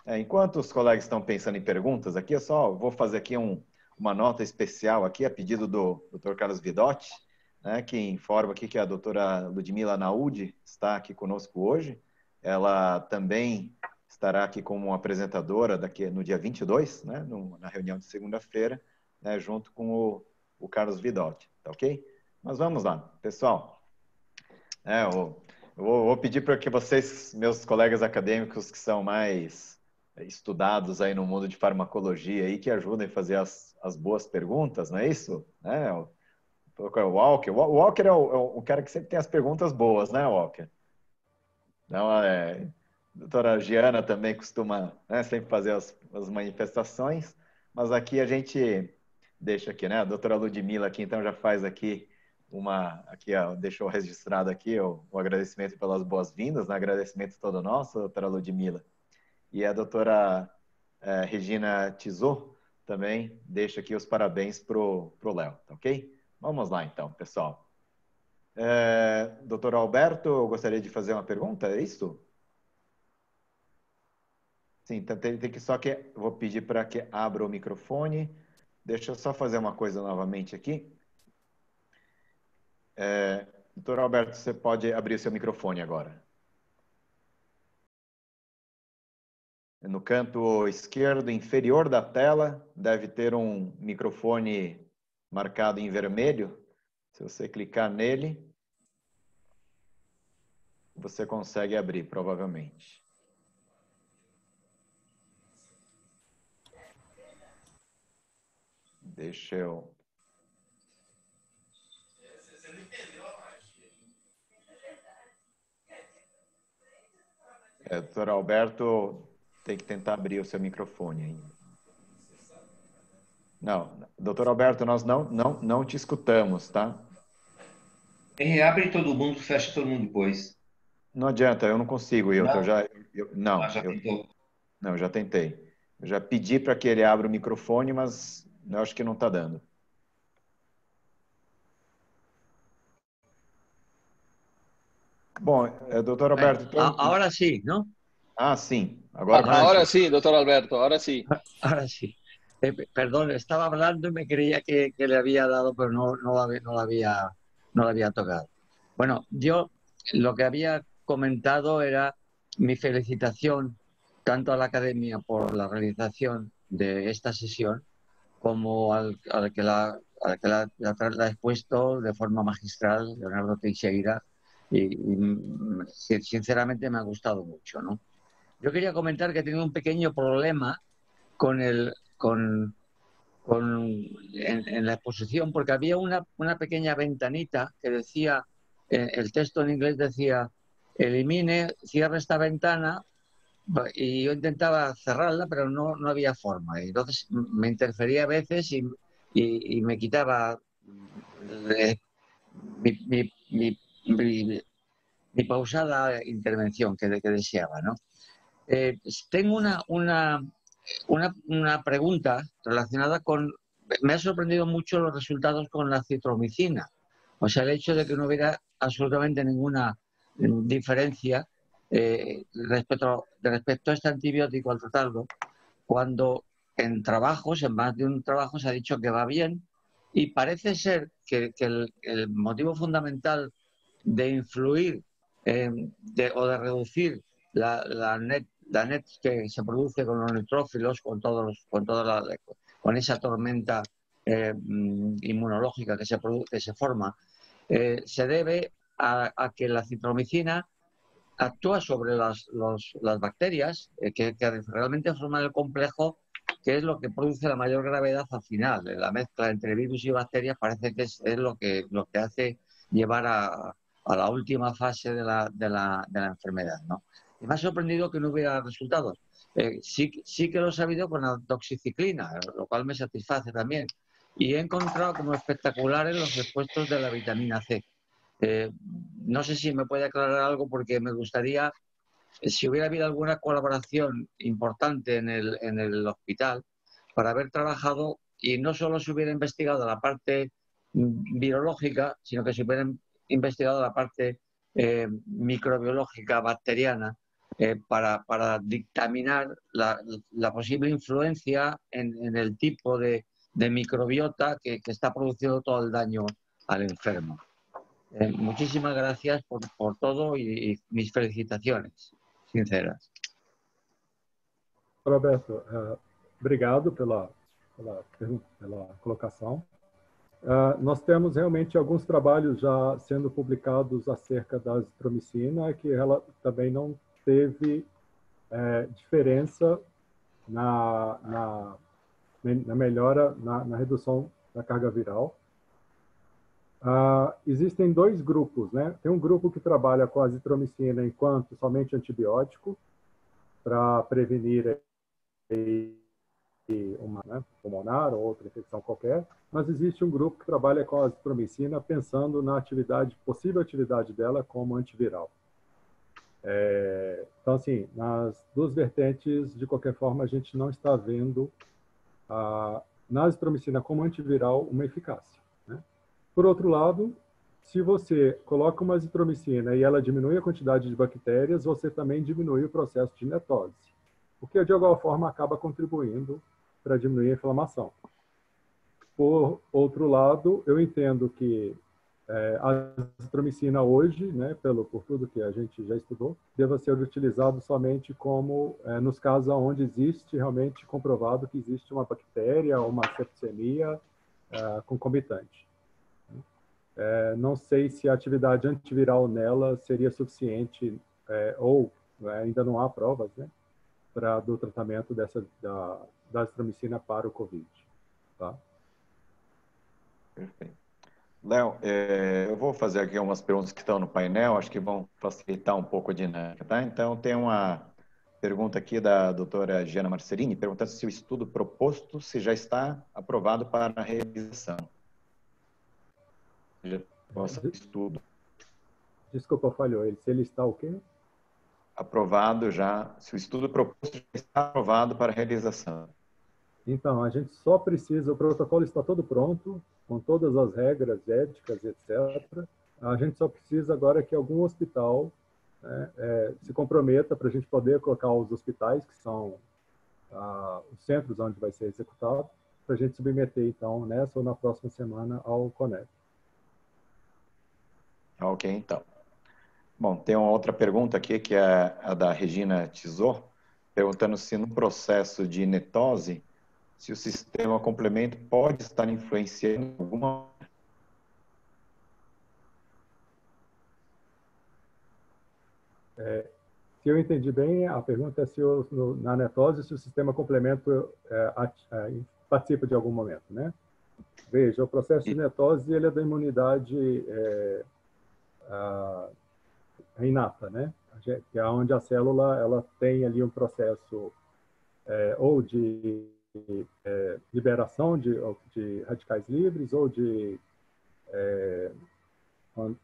Enquanto os colegas estão pensando em perguntas aqui, eu só vou fazer aqui uma nota especial aqui a pedido do Dr. Carlos Vidotti, né, que informa aqui que a doutora Ludmila Naudi está aqui conosco hoje. Ela também estará aqui como apresentadora no dia 22, né, na reunião de segunda-feira, né, junto com o Carlos Vidotti, tá ok? Mas vamos lá, pessoal. Eu vou pedir para que vocês, meus colegas acadêmicos que são mais estudados aí no mundo de farmacologia, aí, que ajudem a fazer as boas perguntas, não é isso? O Walker é o cara que sempre tem as perguntas boas, né, Walker? Então, a doutora Giana também costuma, né, sempre fazer as manifestações, mas aqui a gente deixa aqui, né? A doutora Ludmila aqui, então, já faz aqui deixou registrado aqui o agradecimento pelas boas-vindas, né? Agradecimento todo nosso, doutora Ludmila. E a doutora Regina Tizot também deixa aqui os parabéns pro Léo, tá ok? Vamos lá então, pessoal. Doutor Alberto, eu gostaria de fazer uma pergunta, é isso? Sim, então tem que vou pedir para que abra o microfone. Deixa eu só fazer uma coisa novamente aqui. Doutor Alberto, você pode abrir o seu microfone agora. No canto esquerdo inferior da tela, deve ter um microfone marcado em vermelho. Se você clicar nele, você consegue abrir, provavelmente. Deixa eu... Você não entendeu a parte. Doutor Alberto... Tem que tentar abrir o seu microfone ainda. Não, doutor Alberto, nós não te escutamos, tá? Abre todo mundo, fecha todo mundo depois. Não adianta, eu não consigo, Hilton. Já tentou? Não, já tentei. Eu já pedi para que ele abra o microfone, mas eu acho que não está dando. Bom, doutor Alberto... Ahora sí, ¿no? Ah, sim. Agora sí, doctor Alberto, ahora sí. Ahora sí. Perdón, estaba hablando y me creía que le había dado, pero no lo había tocado. Bueno, yo lo que había comentado era mi felicitación tanto a la Academia por la realización de esta sesión como al que la ha expuesto de forma magistral, Leonardo Teixeira, y sinceramente me ha gustado mucho, ¿no? Yo quería comentar que he tenido un pequeño problema en la exposición, porque había una pequeña ventanita que decía, el texto en inglés decía, cierre esta ventana, y yo intentaba cerrarla, pero no había forma. Y entonces me interfería a veces y me quitaba mi pausada intervención que deseaba, ¿no? Tengo una pregunta relacionada con... Me ha sorprendido mucho los resultados con la citromicina. O sea, el hecho de que no hubiera absolutamente ninguna diferencia respecto a este antibiótico al tratarlo, cuando en más de un trabajo se ha dicho que va bien, y parece ser que el motivo fundamental de influir o de reducir la net que se produce con los neutrófilos, con esa tormenta inmunológica que se forma, se debe a que la citromicina actúa sobre las bacterias que realmente forman el complejo, que es lo que produce la mayor gravedad al final. La mezcla entre virus y bacterias parece que es lo que hace llevar a la última fase de la enfermedad, ¿no? Y me ha sorprendido que no hubiera resultados. Sí que lo he sabido con la doxiciclina, lo cual me satisface también. y he encontrado como espectaculares los expuestos de la vitamina C. No sé si me puede aclarar algo porque me gustaría, si hubiera habido alguna colaboración importante en el hospital para haber trabajado y no solo se hubiera investigado la parte virológica, sino que se hubiera investigado la parte microbiológica, bacteriana, para dictaminar la posible influencia en el tipo de microbiota que está produciendo todo el daño al enfermo. Muchísimas gracias por todo y mis felicitaciones sinceras. Roberto, obrigado pela colocação. Nós temos realmente alguns trabalhos já sendo publicados acerca da azitromicina, que ela também não teve diferença na melhora, na redução da carga viral. Existem dois grupos, né? Tem um grupo que trabalha com a azitromicina enquanto somente antibiótico para prevenir uma pulmonar ou outra infecção qualquer, mas existe um grupo que trabalha com a azitromicina pensando na possível atividade dela como antiviral. Então, assim, nas duas vertentes, de qualquer forma, a gente não está vendo na azitromicina como antiviral uma eficácia. Por outro lado, se você coloca uma azitromicina e ela diminui a quantidade de bactérias, você também diminui o processo de netose, o que de alguma forma acaba contribuindo para diminuir a inflamação. Por outro lado, eu entendo que a azitromicina hoje, né, por tudo que a gente já estudou, deva ser utilizado somente como nos casos onde existe realmente comprovado que existe uma bactéria ou uma septicemia concomitante. Não sei se a atividade antiviral nela seria suficiente ou ainda não há provas, né, do tratamento da azitromicina para o COVID. Tá? Perfeito. Léo, eu vou fazer aqui umas perguntas que estão no painel, acho que vão facilitar um pouco a dinâmica, tá? Então, tem uma pergunta aqui da doutora Giana Marcerini, perguntando se o estudo proposto já está aprovado para a realização. Nosso estudo. Desculpa, falhou ele. Se ele está o quê? Aprovado já. Se o estudo proposto já está aprovado para realização. Então, a gente só precisa, o protocolo está todo pronto, com todas as regras éticas, etc. A gente só precisa agora que algum hospital se comprometa para a gente poder colocar os hospitais, que são os centros onde vai ser executado, para a gente submeter, então, nessa ou na próxima semana ao CONEP. Ok, então. Bom, tem uma outra pergunta aqui, que é a da Regina Tizot, perguntando se no processo de netose, se o sistema complemento pode estar influenciando alguma... Se eu entendi bem, a pergunta é se na netose, se o sistema complemento participa de algum momento, né? Veja, o processo de netose, ele é da imunidade inata, né? Que é onde a célula ela tem ali um processo ou de liberação de radicais livres ou de como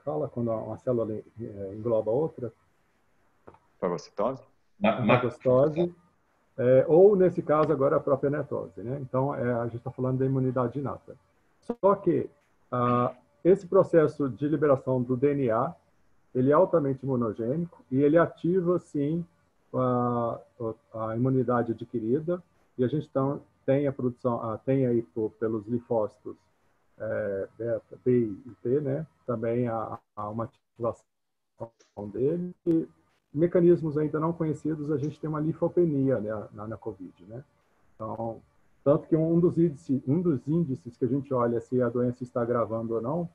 fala quando uma célula engloba outra? Fagocitose? Fagocitose. Ou, nesse caso, agora a própria netose, né? Então, a gente está falando da imunidade inata. Só que esse processo de liberação do DNA, ele é altamente imunogênico e ele ativa, sim, a imunidade adquirida, e a gente tem a produção, tem aí pelos linfócitos beta, B e T, né? Também há uma ativação dele, e mecanismos ainda não conhecidos, a gente tem uma linfopenia, né, na COVID, né? Então, tanto que um dos índices que a gente olha se a doença está agravando ou não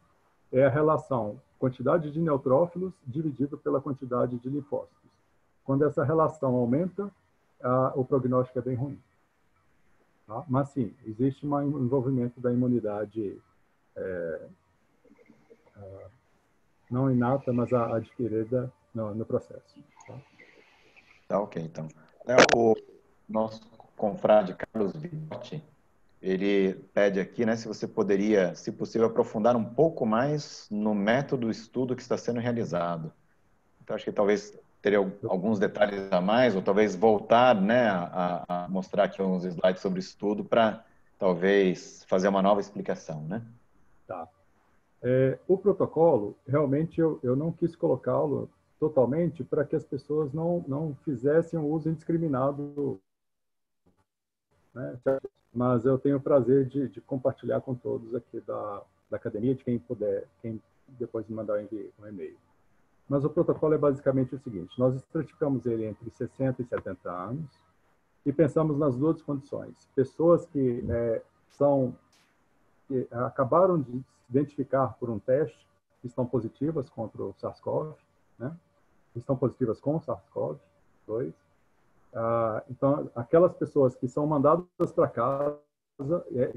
é a relação quantidade de neutrófilos dividido pela quantidade de linfócitos. Quando essa relação aumenta, o prognóstico é bem ruim. Tá? Mas, sim, existe um envolvimento da imunidade não inata, mas adquirida no processo. Tá ok, então. O nosso confrade Carlos Viotti ele pede aqui, né, se você poderia, se possível, aprofundar um pouco mais no método do estudo que está sendo realizado. Então, acho que talvez teria alguns detalhes a mais, ou talvez voltar, né, a mostrar aqui uns slides sobre o estudo para talvez fazer uma nova explicação, né? Tá. O protocolo, realmente, eu não quis colocá-lo totalmente para que as pessoas não fizessem o uso indiscriminado, né? Mas eu tenho o prazer de compartilhar com todos aqui da academia, de quem puder, quem depois me mandar um e-mail. Mas o protocolo é basicamente o seguinte: nós estratificamos ele entre 60 e 70 anos e pensamos nas duas condições. Pessoas que que acabaram de se identificar por um teste, que estão positivas contra o SARS-CoV, né? Estão positivas com o SARS-CoV-2. Então, aquelas pessoas que são mandadas para casa,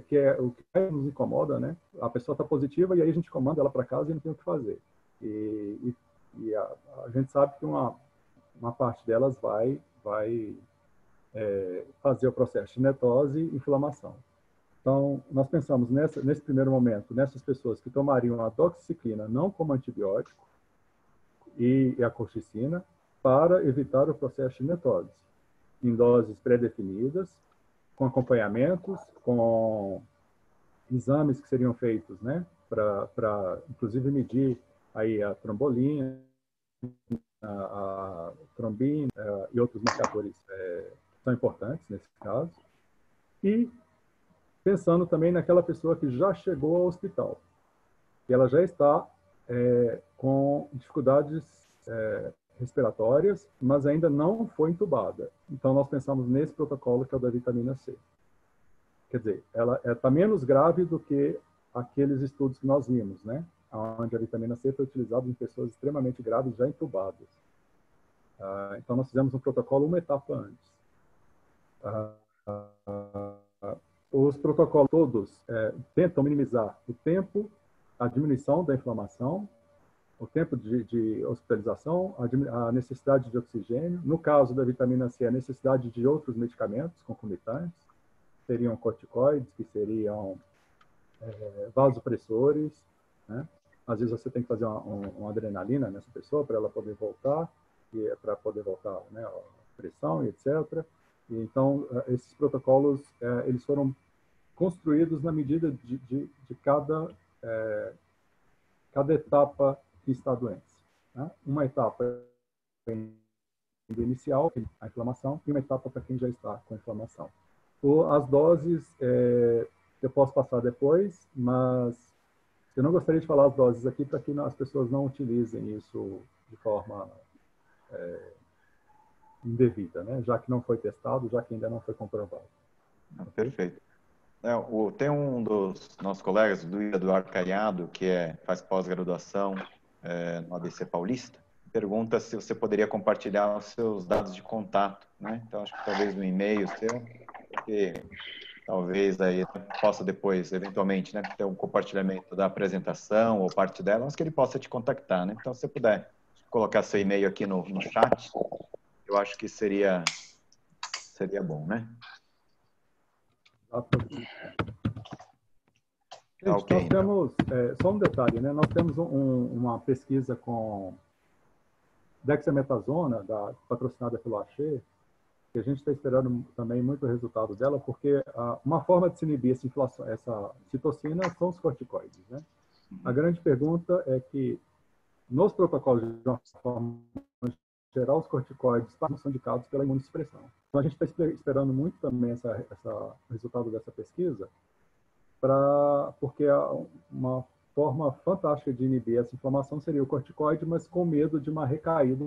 que é o que mais nos incomoda, né? A pessoa está positiva e aí a gente comanda ela para casa e não tem o que fazer. E a gente sabe que uma parte delas vai fazer o processo de netose e inflamação. Então, nós pensamos nesse primeiro momento, nessas pessoas que tomariam a doxiciclina não como antibiótico e a colchicina para evitar o processo de netose, em doses pré-definidas, com acompanhamentos, com exames que seriam feitos, né, para inclusive medir aí a trombolina, a trombina e outros marcadores que são importantes nesse caso. E pensando também naquela pessoa que já chegou ao hospital, que ela já está com dificuldades respiratórias, mas ainda não foi entubada. Então, nós pensamos nesse protocolo que é o da vitamina C. Quer dizer, ela está menos grave do que aqueles estudos que nós vimos, né? Onde a vitamina C foi utilizada em pessoas extremamente graves, já entubadas. Então, nós fizemos um protocolo uma etapa antes. Os protocolos todos tentam minimizar o tempo, a diminuição da inflamação, o tempo de hospitalização, a necessidade de oxigênio. No caso da vitamina C, a necessidade de outros medicamentos concomitantes, seriam corticoides, que seriam vasopressores, né? Às vezes você tem que fazer uma adrenalina nessa pessoa para ela poder voltar, para poder voltar, né, a pressão e etc. E então, esses protocolos, eles foram construídos na medida de cada etapa que está a doença, né? Uma etapa inicial, a inflamação, e uma etapa para quem já está com inflamação. As doses, eu posso passar depois, mas eu não gostaria de falar as doses aqui para que as pessoas não utilizem isso de forma indevida, né? Já que não foi testado, já que ainda não foi comprovado. Perfeito. Tem um dos nossos colegas, do Eduardo Caiado, que faz pós-graduação no ABC Paulista, pergunta se você poderia compartilhar os seus dados de contato, né? Então, acho que talvez no e-mail seu, porque talvez aí possa depois, eventualmente, né, ter um compartilhamento da apresentação ou parte dela, mas que ele possa te contactar, né? Então, se você puder colocar seu e-mail aqui no chat, eu acho que seria bom, né? Gente, Ok, nós temos, só um detalhe, né? Nós temos uma pesquisa com dexametasona, patrocinada pelo Axê, que a gente está esperando também muito o resultado dela, porque uma forma de se inibir essa citocina são os corticoides, né? A grande pergunta é que, nos protocolos de uma forma geral, os corticoides são indicados pela imunossupressão. Então, a gente está esperando muito também o resultado dessa pesquisa, porque uma forma fantástica de inibir essa inflamação seria o corticoide, mas com medo de uma recaída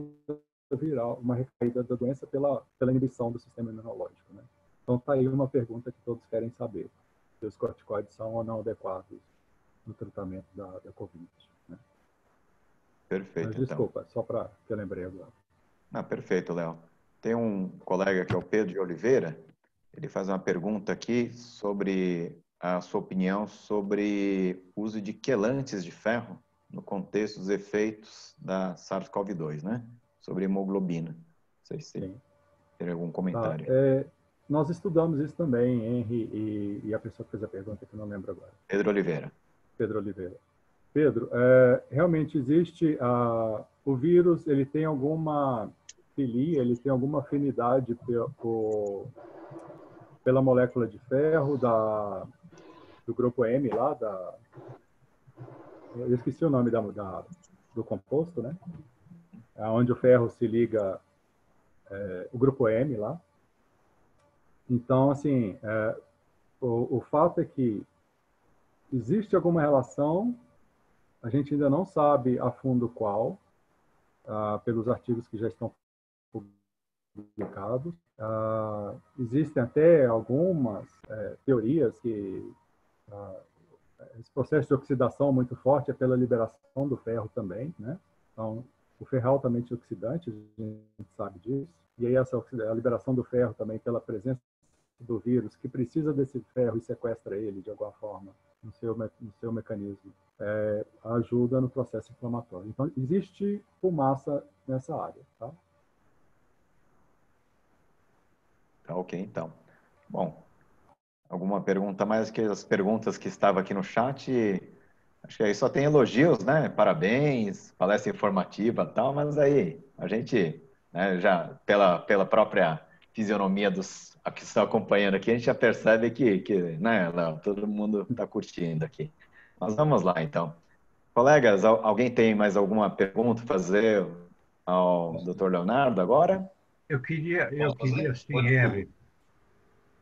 viral, uma recaída da doença pela inibição do sistema imunológico, né? Então, está aí uma pergunta que todos querem saber, se os corticoides são ou não adequados no tratamento da Covid, né? perfeito. Mas, desculpa, só para que eu lembrei agora. Perfeito, Léo. Tem um colega que é o Pedro de Oliveira, ele faz uma pergunta aqui sobre a sua opinião sobre o uso de quelantes de ferro no contexto dos efeitos da SARS-CoV-2, né? Sobre hemoglobina. Não sei se tem algum comentário. Nós estudamos isso também, Henry e a pessoa que fez a pergunta, que eu não lembro agora. Pedro Oliveira. Pedro Oliveira. Pedro, realmente existe o vírus, ele tem alguma filia, ele tem alguma afinidade pela molécula de ferro do grupo M lá, eu esqueci o nome do composto, né? Onde o ferro se liga, o grupo M lá. Então, assim, o fato é que existe alguma relação, a gente ainda não sabe a fundo qual, pelos artigos que já estão publicados. Existem até algumas teorias que esse processo de oxidação muito forte é pela liberação do ferro também, né? Então, o ferro é altamente oxidante, a gente sabe disso. E aí a liberação do ferro também pela presença do vírus, que precisa desse ferro e sequestra ele de alguma forma no seu mecanismo, ajuda no processo inflamatório. Então, existe fumaça nessa área, tá? Tá ok, então. Bom, alguma pergunta mais que as perguntas que estavam aqui no chat? Acho que aí só tem elogios, né? Parabéns, palestra informativa e tal, mas aí a gente, né, já pela própria fisionomia dos que estão acompanhando aqui, a gente já percebe que né, Léo, todo mundo está curtindo aqui. Mas vamos lá, então. Colegas, alguém tem mais alguma pergunta a fazer ao Dr. Leonardo agora? Eu queria sim, Henry.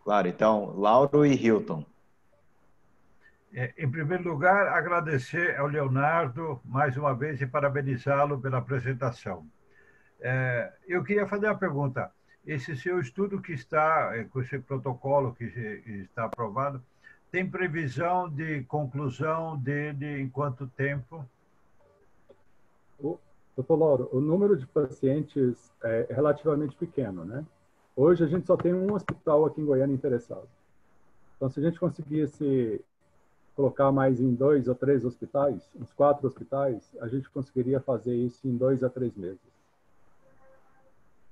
Claro, então, Lauro e Hilton. Em primeiro lugar, agradecer ao Leonardo mais uma vez e parabenizá-lo pela apresentação. Eu queria fazer uma pergunta. Esse seu estudo que está, com esse protocolo que está aprovado, tem previsão de conclusão dele em quanto tempo? Doutor Lauro, o número de pacientes é relativamente pequeno, né? Hoje a gente só tem um hospital aqui em Goiânia interessado. Então, se a gente conseguisse colocar mais em 2 ou 3 hospitais, uns 4 hospitais, a gente conseguiria fazer isso em 2 a 3 meses.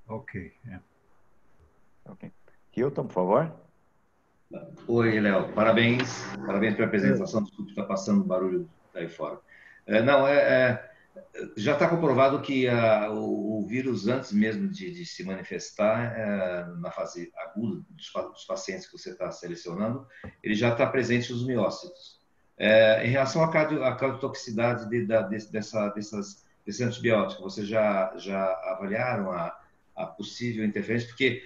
Ok. Ok. Hilton, por favor. Oi, Léo. Parabéns pela apresentação. Desculpe estar passando barulho daí fora. Já está comprovado que o vírus, antes mesmo de se manifestar na fase aguda dos pacientes que você está selecionando, ele já está presente nos miócitos. Em relação à cardiotoxicidade desses antibióticos, vocês já avaliaram a possível interferência? Porque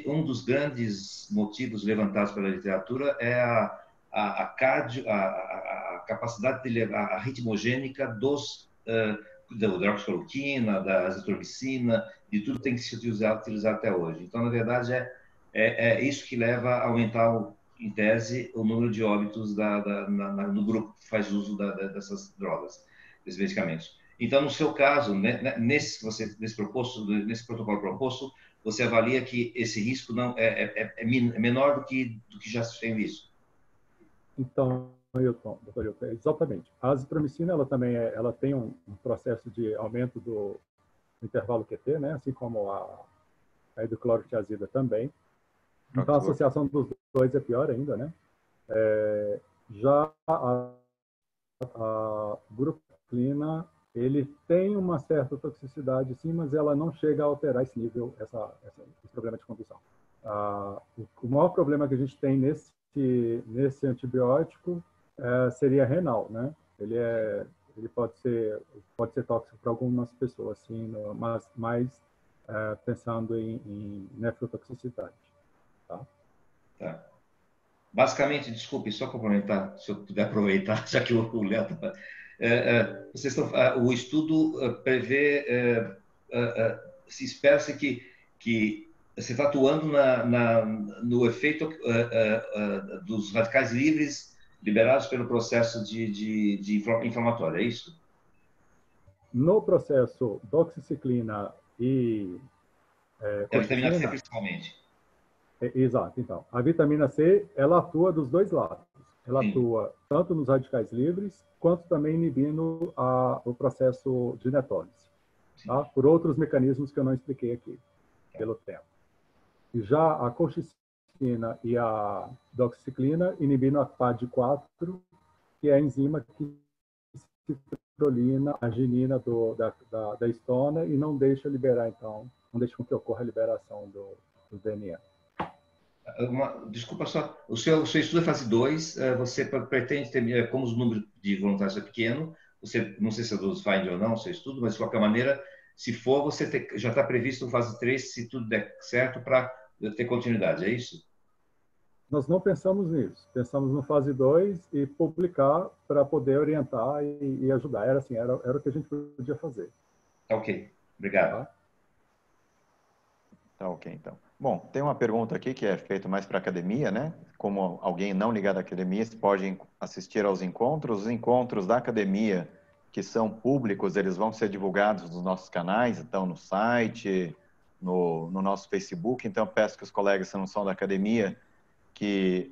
um dos grandes motivos levantados pela literatura é a capacidade de levar a ritmogênica da hidroxicloroquina, da azitromicina, de tudo tem que se utilizar até hoje. Então, na verdade, é isso que leva a aumentar, em tese, o número de óbitos no grupo que faz uso dessas drogas, desses medicamentos. Então, no seu caso, né, nesse protocolo proposto, você avalia que esse risco não é menor do que já se tem visto? Então, doutor Hilton, exatamente. A azitromicina, ela tem um processo de aumento do intervalo QT, né? Assim como a hidroclorotiazida também. Então, a associação dos dois é pior ainda, né? Já a buprofenina, ele tem uma certa toxicidade, sim, mas ela não chega a alterar esse nível, esse problema de condução. O maior problema que a gente tem nesse antibiótico seria renal, né? Ele pode ser tóxico para algumas pessoas, sim, mas mais pensando em nefrotoxicidade. Tá. Basicamente, desculpe, só complementar, se eu puder aproveitar, já que o Léo está... o estudo prevê, se espera-se que você está atuando no efeito dos radicais livres liberados pelo processo de inflamatório, é isso? No processo doxiciclina e a vitamina C, principalmente. Exato. Então, a vitamina C, ela atua dos dois lados. Ela atua tanto nos radicais livres, quanto também inibindo o processo de netólise, tá? Por outros mecanismos que eu não expliquei aqui, pelo tempo. E já a colchicina e a doxiciclina inibindo a PAD4, que é a enzima que citrulina a arginina da histona e não deixa liberar, então, não deixa com que ocorra a liberação do DNA. Desculpa só, o seu estudo é fase 2, você pretende ter, como os números de voluntários é pequeno, você, não sei se é dos find ou não, o seu estudo, mas de qualquer maneira, se for, você já está previsto no fase 3, se tudo der certo, para ter continuidade, é isso? Nós não pensamos nisso. Pensamos no fase 2 e publicar para poder orientar e ajudar. Era assim, era o que a gente podia fazer. Ok, obrigado. Tá ok, então. Bom, tem uma pergunta aqui que é feita mais para a academia, né? Como alguém não ligado à academia, você pode assistir aos encontros. Os encontros da academia, que são públicos, eles vão ser divulgados nos nossos canais, então no site, no nosso Facebook. Então, peço que os colegas que não são da academia que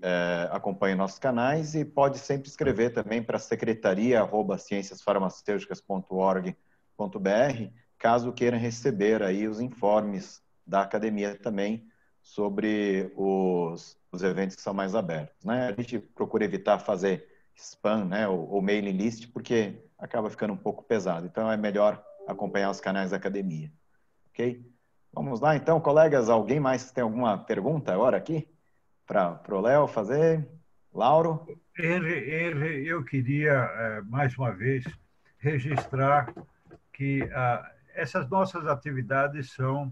acompanhem nossos canais e pode sempre escrever também para secretaria@cienciasfarmacêuticas.org.br, caso queiram receber aí os informes da academia também sobre os eventos que são mais abertos, né? A gente procura evitar fazer spam, né, ou mailing list, porque acaba ficando um pouco pesado. Então, é melhor acompanhar os canais da academia, ok? Vamos lá, então, colegas, alguém mais tem alguma pergunta agora aqui para o Léo fazer? Lauro? Eu queria, mais uma vez, registrar que essas nossas atividades são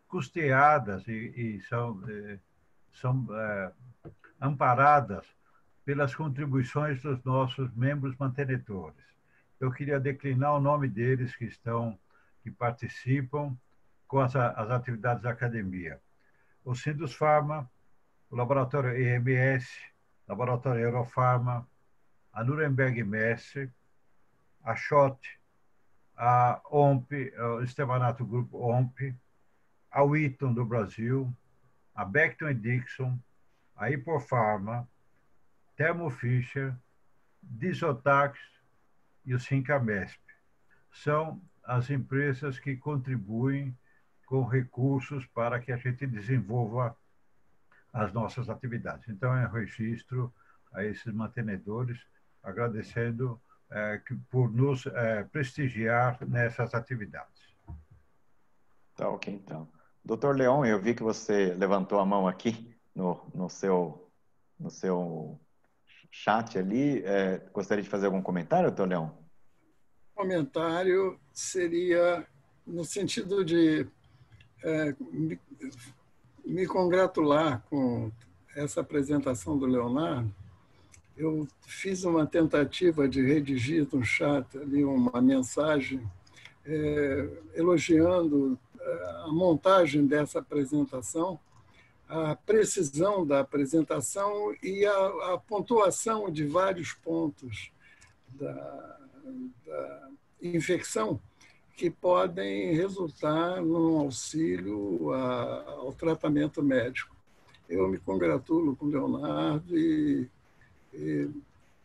custeadas e são amparadas pelas contribuições dos nossos membros mantenedores. Eu queria declinar o nome deles que participam com as atividades da academia. O Sindusfarma, o Laboratório EMS, Laboratório Eurofarma, a Nuremberg Messer, a SCHOTT, a OMP, o Estevanato Grupo OMP, a Wheaton do Brasil, a Becton Dixon, a Hipofarma, Thermo Fisher, Disotax e o Sincamesp. São as empresas que contribuem com recursos para que a gente desenvolva as nossas atividades. Então, eu registro a esses mantenedores, agradecendo por nos prestigiar nessas atividades. Tá ok, então. Doutor Leon, eu vi que você levantou a mão aqui no seu chat ali. Gostaria de fazer algum comentário, doutor Leon? O comentário seria no sentido de me congratular com essa apresentação do Leonardo. Eu fiz uma tentativa de redigir no chat ali uma mensagem elogiando a montagem dessa apresentação, a precisão da apresentação e a pontuação de vários pontos da infecção que podem resultar num auxílio ao tratamento médico. Eu me congratulo com o Leonardo e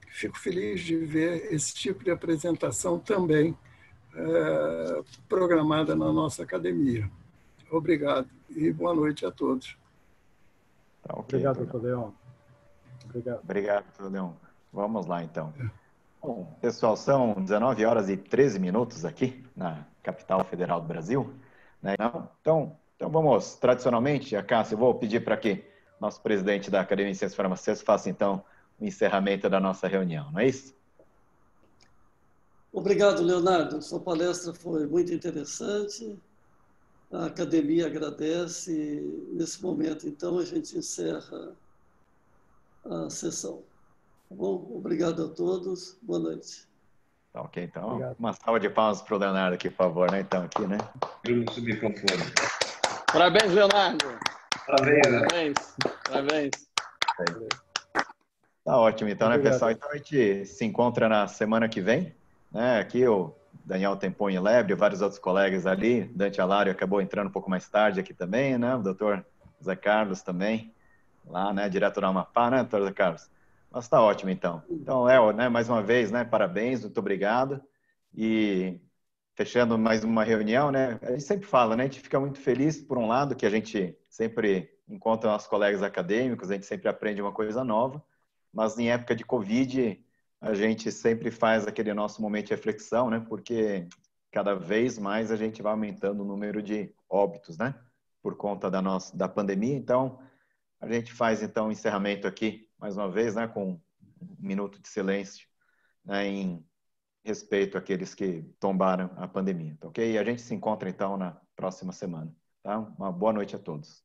fico feliz de ver esse tipo de apresentação também programada na nossa academia. Obrigado e boa noite a todos. Tá, okay, obrigado, doutor Leon. Obrigado, doutor Leon. Vamos lá, então. Bom, pessoal, são 19h13 aqui na capital federal do Brasil, né? Então vamos, tradicionalmente, Cássio, eu vou pedir para que nosso presidente da Academia de Ciências Farmacêuticas faça, então, o encerramento da nossa reunião, não é isso? Obrigado, Leonardo. Sua palestra foi muito interessante. A academia agradece. Nesse momento, então, a gente encerra a sessão. Tá bom? Obrigado a todos. Boa noite. Tá ok, então. Obrigado. Uma salva de palmas para o Leonardo aqui, por favor, né? Então, aqui, né? Eu subi o microfone. Parabéns, Leonardo. Parabéns. Parabéns. Tá ótimo, então, Obrigado. né, pessoal? Então, a gente se encontra na semana que vem, né? Aqui o Daniel Temponi Lebre, vários outros colegas ali. Dante Alário acabou entrando um pouco mais tarde aqui também, né? O doutor Zé Carlos também, lá, né? Direto da Amapá, né, doutor Zé Carlos? Mas tá ótimo, então. Então, Léo, né, mais uma vez, né, parabéns, muito obrigado. E fechando mais uma reunião, né? A gente sempre fala, né? A gente fica muito feliz, por um lado, que a gente sempre encontra nossos colegas acadêmicos, a gente sempre aprende uma coisa nova, mas em época de Covid, a gente sempre faz aquele nosso momento de reflexão, né? Porque cada vez mais a gente vai aumentando o número de óbitos, né? Por conta da pandemia. Então, a gente faz, então, o encerramento aqui, mais uma vez, né? Com um minuto de silêncio, né? Em respeito àqueles que tombaram a pandemia, tá ok? E a gente se encontra, então, na próxima semana, tá? Uma boa noite a todos.